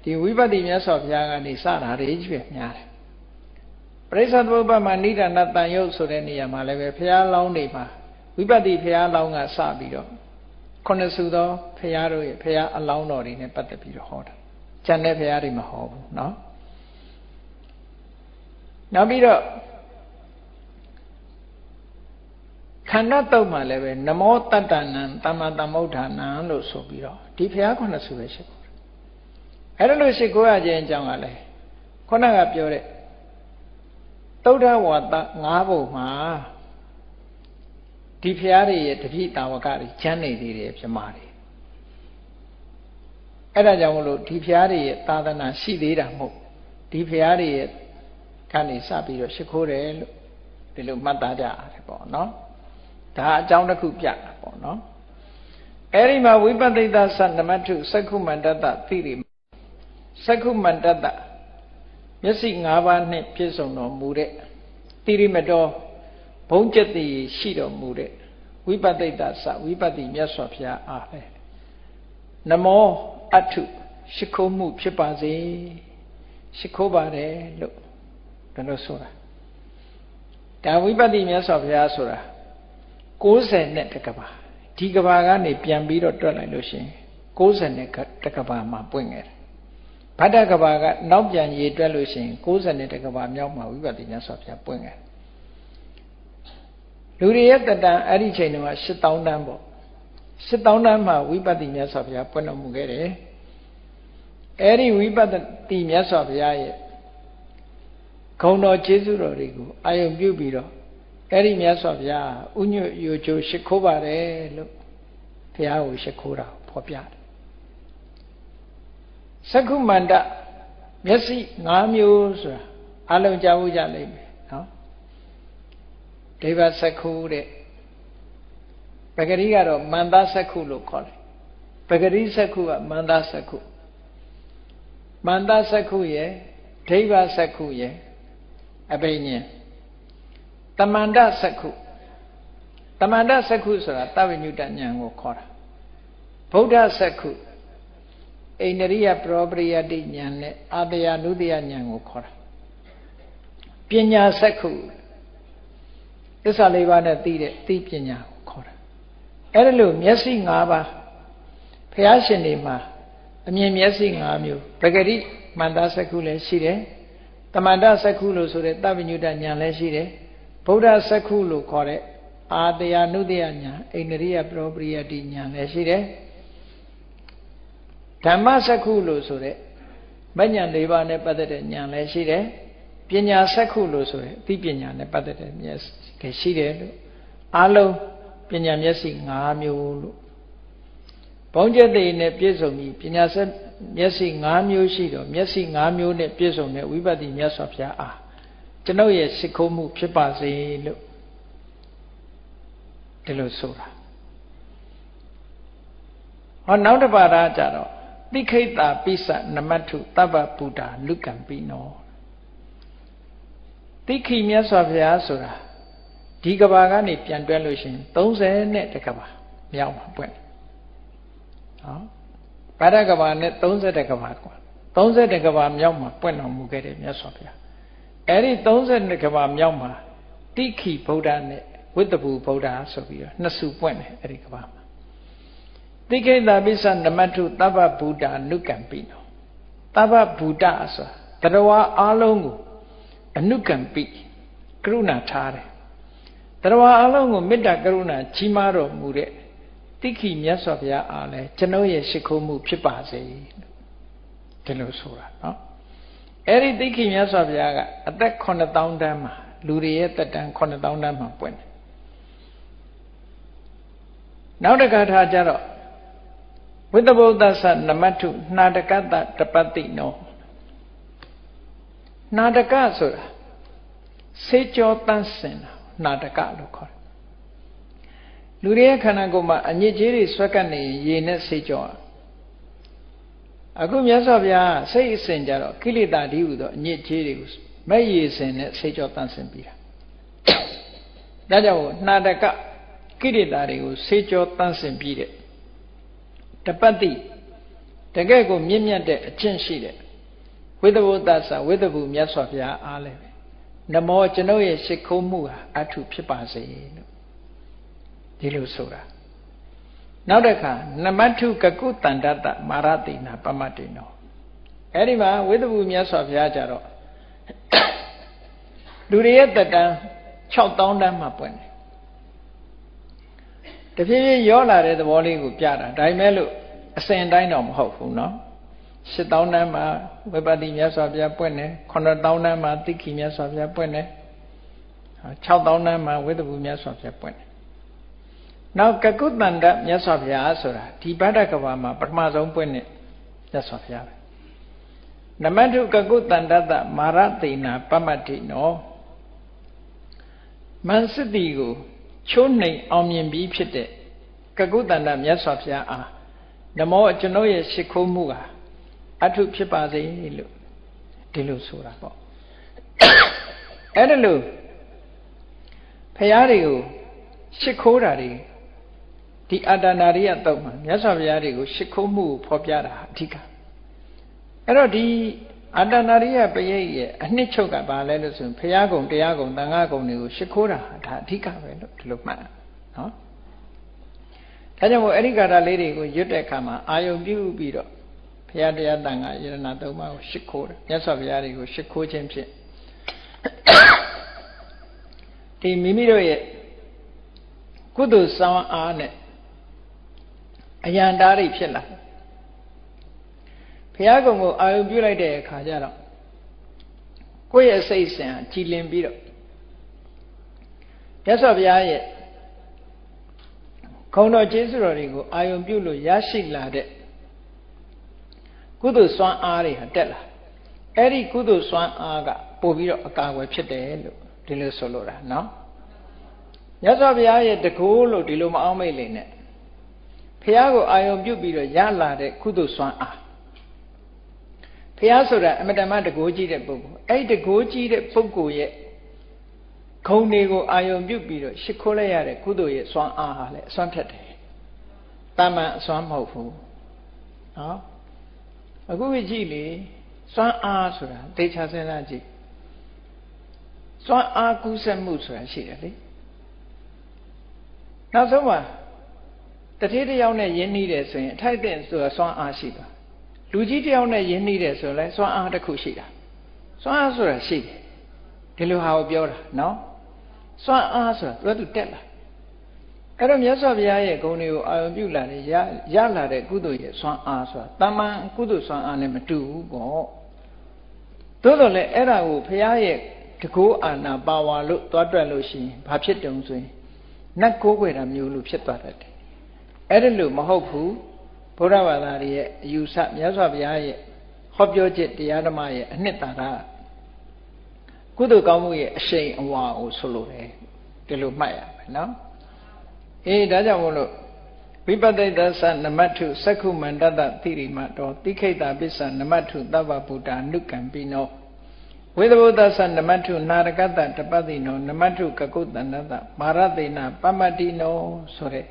ဒီဝိပဿနာမြတ်စွာဘုရားကနေစတာတွေကြီးပဲများတယ်ပရိစ္ဆေသမုပ္ပါမှာနိဒာနတန်ယုတ်ဆိုတဲ့နေရာမှာလည်းပဲဘုရားလောင်းတွေမှာဝိပဿနာဘုရားလောင်းကစပြီးတော့ခုနှစ်စုသောဘုရားတို့ရဲ့ဘုရားအလောင်းတော်တွေနဲ့ပတ်သက်ပြီးတော့ဟောတာကျန်တဲ့ဘုရားတွေမဟောဘူးเนาะနောက်ပြီးတော့ခန္ဓာတုတ်မှာလည်းပဲနမောတတ္တနံသမ္မာသမ္ဗုဒ္ဓနာလို့ဆိုပြီးတော့ဒီဘုရားခုနှစ်စုပဲရှိခိုးတယ်အဲ့ဒါလို့ရှိခိုးရခြင်းအကြောင်းကလည်းခုနကပြောတဲ့သုဒ္ဓဝါဒ၅ဘုံမှာဒီဘုရားတွေရဲ့တပိတာဝကတွေကျမ်းနေသေးတယ်ပြမာတွေအဲ့ဒါကြောင့်မလို့ဒီဘုရားတွေရဲ့သာသနာရှိသေးတာမဟုတ်ဒီဘုရားတွေရဲ့ကနေစပြီးတော့ရှိခိုးတယ်လို့ဒီလိုမှတ်သားကြရတယ်ပေါ့နော်ဒါအကြောင်းတစ်ခုပြတာပေါ့နော်အဲ့ဒီမှာဝိပဿနာသနမတ္ထုစက္ခုမန္တတသိရိစက္ခုမန္တတမျက်စိ၅ပါးနဲ့ပြည့်စုံတော်မူတဲ့တိရိမတောဘုံကျက်တည်ရှိတော်မူတဲ့ဝိပဿနာဝိပဿနာမြတ်စွာဘုရားအားပဲနမောအထုရှိခိုးမှုဖြစ်ပါစေရှိခိုးပါတယ်လို့ဒါလို့ဆိုတာဒါဝိပဿနာမြတ်စွာဘုရားဆိုတာ90နဲ့တကဘာဒီကဘာကနေပြန်ပြီးတော့တွက်လိုက်လို့ရှိရင်90နဲ့တကဘာမှာပွင့်ခဲ့တယ်ဗဒ္ဒကဘာကနောက်ပြန်ရေတွက်လို့ရှိရင်90နဲ့တကဘာမြောက်မှာဝိပဿနာမြတ်စွာဘုရားပွင့်ခဲ့တယ်လူတွေရဲ့တတန်အဲ့ဒီချိန်တုန်းက8000တန်းပေါ့8000တန်းမှာဝိပဿနာမြတ်စွာဘုရားပွင့်တော်မူခဲ့တယ်အဲ့ဒီဝိပဿနာမြတ်စွာဘုရားရဲ့ဂုဏ်တော်ကျေးဇူးတော်တွေကိုအာယုံပြုပြီးတော့အဲ့ဒီမြတ်စွာဘုရားဥညွတ်ရိုချိုရှိခိုးပါတယ်လို့ဘုရားကိုရှိခိုးတာဖော်ပြတယ်စက္ခုမန္တမျက်စိ၅မျိုးဆိုတာအလုံးကြားဖို့ကြလိမ့်မယ်နော်ဒိဗ္ဗစက္ခုတဲ့ပဂရိကတော့မန္တစက္ခုလို့ခေါ်တယ်ပဂရိစက္ခုကမန္တစက္ခုမန္တစက္ခုရဲ့ဒိဗ္ဗစက္ခုရဲ့အဘိညာဉ်တမန္တစက္ခုတမန္တစက္ခုဆိုတာသဗ္ဗညုတဉာဏ်ကိုခေါ်တာဗုဒ္ဓစက္ခုဣန္ဒြိယပရောပရိယတိဉာဏ်နဲ့အာတယနုတယဉာဏ်ကိုခေါ်တာပညာစက္ခုသစ္စာ၄ပါးနဲ့သိတဲ့သိပညာကိုခေါ်တာအဲ့ဒါလို့မျက်စိ၅ပါးဘုရားရှင်တွေမှာအမြင်မျက်စိ၅မျိုးပဂရိမန္တစက္ခုလည်းရှိတယ်တမန္တစက္ခုလို့ဆိုတဲ့သဗ္ဗညုတဉာဏ်လည်းရှိတယ်ဗုဒ္ဓစက္ခုလို့ခေါ်တဲ့အာတယနုတယဉာဏ်ဣန္ဒြိယပရောပရိယတိဉာဏ်လည်းရှိတယ်ဓမ္မစက္ခုလို့ဆိုတဲ့မဉ္ဇဉ်၄ပါးနဲ့ပတ်သက်တဲ့ဉာဏ်လည်းရှိတယ်ပညာစက္ခုလို့ဆိုရင်အသိပညာနဲ့ပတ်သက်တဲ့မျက်စိရှိတယ်လို့အလုံးပညာမျက်စိ၅မျိုးလို့ ဘောင်းကျက်တွေနဲ့ပြည့်စုံပြီးပညာစက်မျက်စိ5မျိုးရှိတော့မျက်စိ5မျိုးနဲ့ပြည့်စုံတဲ့ဝိပဿနာမြတ်စွာဘုရားအားကျွန်ုပ်ရဲ့ရှိခိုးမှုဖြစ်ပါစေလို့ဒီလိုဆိုတာဟောနောက်တစ်ပါးကြတော့တိခိတပိစနမတ္ထုတပ္ပဗုဒ္ဓလူကံပိနောတိခိမြတ်စွာဘုရားဆိုတာဒီကဘာကနေပြန်တွဲလို့ရှိရင်30နဲ့တကဘာမြောက်မှာပွင့်ဟောဗာဒကဘာနဲ့30ကဘာကွာ30ကဘာမြောက်မှာပွင့်တော်မူခဲ့တဲ့မြတ်စွာဘုရားအဲ့ဒီ30ကဘာမြောက်မှာတိခိဗုဒ္ဓနဲ့ဝိတ္တဘူဗုဒ္ဓဆိုပြီးတော့နှစ်စုပွင့်တယ်အဲ့ဒီကဘာမှာတိခိတပိစနမတ္ထုတပ္ပဗုဒ္ဓနုကံပိနောတပ္ပဗုဒ္ဓဆိုတာတရဝအားလုံးကိုအနုကံပိကရုဏာထားတယ်တရဝါအလုံးကိုမေတ္တာကရုဏာကြီးမားတော်မူတဲ့တိခိမြတ်စွာဘုရားအားလည်းကျွန်ုပ်ရဲ့ရှိခိုးမှုဖြစ်ပါစေဒီလိုဆိုတာနော်အဲ့ဒီတိခိမြတ်စွာဘုရားကအသက်9000တန်းမှာလူတွေရဲ့သက်တမ်း9000တန်းမှာပွင့်တယ်နောက်တစ်ခါထားကြတော့ဝိတ္တဗုဒ္ဓသနမတ္ထုနှာတကတတပတ္တိနောနှာတကဆိုတာစေကြောတန်းစင်တာနာတကလို့ခေါ်တယ်လူတွေရဲ့ခန္ဓာကိုယ်မှာအညစ်အကြေးတွေဆွဲကပ်နေရေနဲ့ဆေးကြောအခုမြတ်စွာဘုရားစိတ်အစဉ်ကြတော့ကိလေသာတည်းဟူသောအညစ်အကြေးတွေကိုမဲ့ရည်စင်နဲ့ဆေးကြောတန်းစင်ပြီးတာဒါကြောင့်နှာတကကိလေသာတွေကိုဆေးကြောတန်းစင်ပြီးတဲ့တပတ္တိတကယ့်ကိုမြင့်မြတ်တဲ့အကျင့်ရှိတဲ့ဝိတ္တဗုဒ္ဓဆာဝိတ္တဘူမြတ်စွာဘုရားအားလည်းနမောကျွန်ုပ်ရဲ့ရှိခိုးမှုဟာအထုဖြစ်ပါစေလို့ဒီလိုဆိုတာနောက်တစ်ခါနမတ္ထုကကုတန္တတမာရတိနာပမတ္တိနောအဲ့ဒီမှာဝိတ္တဘူမြတ်စွာဘုရားကြတော့လူတွေရဲ့တက်တန်း6000တန်းမှပွင့်တယ်တဖြည်းဖြည်းရောလာတဲ့သဘောလေးကိုပြတာဒါပေမဲ့လို့အစဉ်တိုင်းတော့မဟုတ်ဘူးเนาะ8000တန်းမှာဝိပဿနာမြတ်စွာဘုရားပွင့်တယ်9000တန်းမှာတိခိမြတ်စွာဘုရားပွင့်တယ်6000တန်းမှာဝိတ္တဘူမြတ်စွာဘုရားပွင့်တယ်နောက်ကကုတန္တမြတ်စွာဘုရားဆိုတာဒီဗဒ္ဒကဘာမှာပထမဆုံးပွင့်တဲ့မြတ်စွာဘုရားပဲနမတ္ထုကကုတန္တတမာရတိနာပမတ္တိနောမန်စတိကိုချိုးနှိမ်အောင်မြင်ပြီးဖြစ်တဲ့ကကုတန္တမြတ်စွာဘုရားအားနမောကျွန်ုပ်ရဲ့ရှိခိုးမှုဟာအထုဖြစ်ပါစေလို့ဒီလိုဆိုတာပေါ့အဲ့ဒါလို့ဘုရားတွေကိုရှိခိုးတာတွေဒီအတ္တနာရိယတုတ်မှာမြတ်စွာဘုရားတွေကိုရှိခိုးမှုကိုဖော်ပြတာအဓိကအဲ့တော့ဒီအတ္တနာရိယပရိတ်ရဲ့အနှစ်ချုပ်ကဘာလဲလို့ဆိုရင်ဘုရားကုံတရားကုံသံဃာကုံတွေကိုရှိခိုးတာဒါအဓိကပဲလို့ဒီလိုမှတ်နော်ဒါကြောင့်မို့အဲ့ဒီကာတာလေးတွေကိုရွတ်တဲ့အခါမှာအာယုံပြုပြီးတော့ဘုရားတရားတန်ခါယရဏသုံးပါးကိုရှိခိုးတယ်မြတ်စွာဘုရားတွေကိုရှိခိုးခြင်းဖြင့်ဒီမိမိတို့ရဲ့ကုသိုလ်ဆောင်အားနဲ့အယံတားတွေဖြစ်လာဘုရားကုံကိုအာယုံပြုလိုက်တဲ့အခါကျတော့ကိုယ့်ရဲ့စိတ်စဉ်ကြည်လင်ပြီးတော့မြတ်စွာဘုရားရဲ့ခုံတော်ကျေးဇူးတော်တွေကိုအာယုံပြုလို့ရရှိလာတဲ့ကုသိုလ်စွမ်းအားတွေဟာတက်လာအဲ့ဒီကုသိုလ်စွမ်းအားကပို့ပြီးတော့အကာအကွယ်ဖြစ်တယ်လို့ဒီလိုဆိုလိုတာနော်မြတ်စွာဘုရားရဲ့တကူလို့ဒီလိုမအောင်မိတ်လေနဲ့ဘုရားကိုအာယုံပြုပြီးတော့ရလာတဲ့ကုသိုလ်စွမ်းအားဘုရားဆိုတာအမတမတကူကြီးတဲ့ပုဂ္ဂိုလ်အဲ့ဒီတကူကြီးတဲ့ပုဂ္ဂိုလ်ရဲ့ခုံတွေကိုအာယုံပြုပြီးတော့ရှိခိုးလိုက်ရတဲ့ကုသိုလ်ရဲ့စွမ်းအားဟာလည်းအစွမ်းဖြတ်တယ်တာမန်အစွမ်းမဟုတ်ဘူးနော်အခုကြည့်လေစွမ်းအားဆိုတာတေချာစဉ်းစားကြည့်စွမ်းအားကူးစက်မှုဆိုတာရှိတယ်လေနောက်ဆုံးမှာတတိတယောက်နဲ့ယဉ်နှီးတယ်ဆိုရင်အထိုက်တဲ့ဆိုတာစွမ်းအားရှိတာလူကြီးတယောက်နဲ့ယဉ်နှီးတယ်ဆိုလည်းစွမ်းအားတစ်ခုရှိတာစွမ်းအားဆိုတာရှိတယ်ဒီလိုဟာကိုပြောတာနော်စွမ်းအားဆိုတာသူတက်လာအဲ့တော့မြတ်စွာဘုရားရဲ့ဂုဏ်တွေကိုအာရုံပြုလာတယ်ရလာတဲ့ကုသိုလ်ရဲ့စွမ်းအားဆိုတာတမန်ကုသိုလ်စွမ်းအားနဲ့မတူဘူးပေါ့သို့တော်လည်းအဲ့ဒါကိုဘုရားရဲ့တကောအာနာပါဝါလို့တွားတွက်လို့ရှိရင်ဘာဖြစ်တုံဆိုရင်နတ်ကိုးကွယ်တာမျိုးလို့ဖြစ်သွားတတ်တယ်အဲ့ဒါလို့မဟုတ်ဘူး ဗုဒ္ဓဘာသာရဲ့အယူဆမြတ်စွာဘုရားရဲ့ဟောပြောချက်တရားဓမ္မရဲ့အနှစ်သာရကုသိုလ်ကောင်းမှုရဲ့အရှိန်အဝါကိုဆိုလိုတယ်ဒီလိုမှတ်ရမယ်နော်ဒါကြောင့်မို့လို့ဝိပဿိတ္တသနမတ္ထုသက္ခုမန္တတတိရိမတောတိခိတပစ္စနမတ္ထုသဗ္ဗဗုဒ္ဓနုကံပိနောဝေဒဘုဒ္ဓသနမတ္ထုနာရကတတပတိနောနမတ္ထုကကုတ္တနတမာရတေနပမတ္တိနောဆိုတဲ့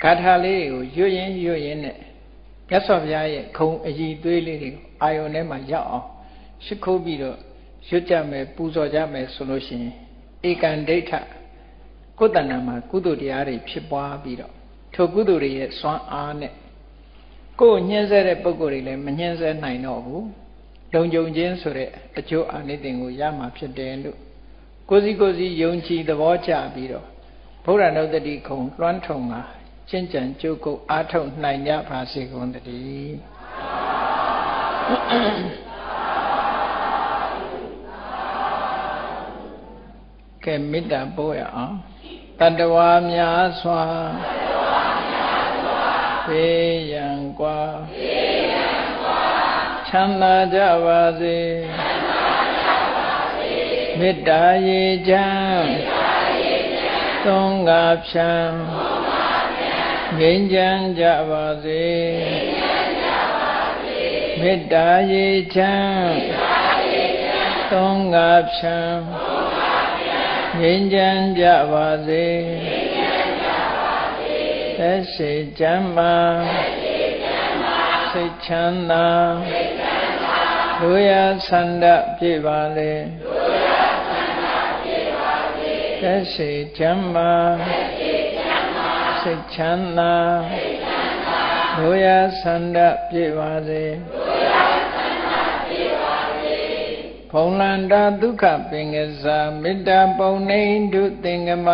ဂါထာလေးကိုရွတ်ရင်နဲ့မြတ်စွာဘုရားရဲ့ခုံအည်သွေးလေးတွေကိုအာယုန်ထဲမှာရောက်အောင်ရှိခိုးပြီးတော့ရွတ်ကြမယ်ပူဇော်ကြမယ်ဆိုလို့ရှိရင်ဧကံဒိဋ္ဌကိုယ်တဏ္ဍာမှာကုသိုလ်တရားတွေဖြစ်ပွားပြီးတော့ထိုကုသိုလ်တွေရဲ့စွမ်းအားနဲ့ကိုယ်ညှင်းဆဲတဲ့ပုဂ္ဂိုလ်တွေလည်းမညှင်းဆဲနိုင်တော့ဘူးလုံခြုံခြင်းဆိုတဲ့အကျိုးအာနိသင်ကိုရမှာဖြစ်တယ်လို့ကိုယ်စီယုံကြည်သဘောကျပြီးတော့ဗုဒ္ဓနုတ္တိခုံလွှမ်းထုံတာကျင့်ကြံကြိုးကုပ်အားထုတ်နိုင်ကြပါစေကုန်သတည်းကဲမေတ္တာပို့ရအောင်တတ္တဝါများစွာဘေးရန်ကွာချမ်းသာကြပါစေမေတ္တာရေချမ်းသုံးငါဖြံငြိမ်းချမ်းကြပါစေမေတ္တာရေချမ်းသုံးငါဖြံငြိမ်းချမ်းကြပါစေသက်ရှိချမ်းသာစိတ်ချမ်းသာလူရဆန္ဒပြည့်ပါလေသက်ရှိချမ်းသာစိတ်ချမ်းသာလူရဆန္ဒပြည့်ပါစေဖုံလန္တာဒုက္ခပင်ကစားမေတ္တာပုံနေတုသင်္ကမ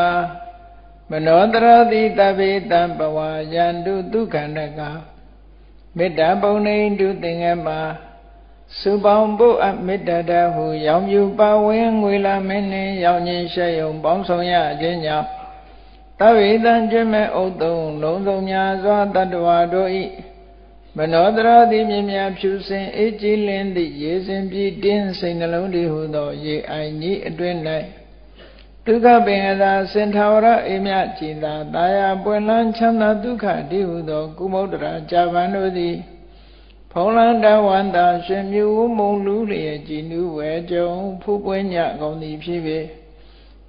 မနောတရတိတပိတံဘဝယန္တုဒုက္ခန္တကမေတ္တာပုံနေတုသင်္ကမစုပေါင်းဖို့အမေတ္တာတဟုရောင်ယူပါဝင်ငွေလာမင်းနှင့်ရောင်ခြင်းရှက်ယုံပေါင်းဆောင်ရခြင်းကြောင့်တပိတံကျွမဲ့ဥဒ္တုံလုံးစုံများစွာတတ္တဝါတို့ဤမနောတရတိမြင်များဖြူစင်အေးကြည်လင်းသည့်ရေစင်ပြည်တင်းစိတ်နှလုံးတည်ဟုသောရေအိုင်ကြီးအတွင်း၌ဒုက္ခပင်အသာစင်ထာဝရအေမြကြည်သာတာယာပွင့်လန်းချမ်းသာဒုက္ခတည်ဟုသောကုမုဒ္ဒရာဇာဗန်တို့သည်ဖုံးလန်းတဝန္တာရှင်မြူမုံလူလျက်ကြည်နူးဝဲကြုံဖူးပွင့်ညကုန်သည်ဖြစ်ပေ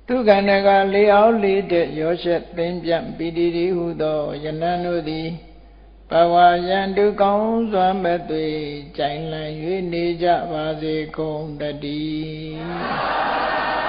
ဒုက္ခန္တကလေအောင်လေးတဲ့ရောရှက်သိမ့်ပြပီတိတိဟုသောယနံတို့သည်ဘဝယံတုကောင်းစွာမဲ့သွေကြိုင်လံ၍နေကြပါစေကုန်တည်း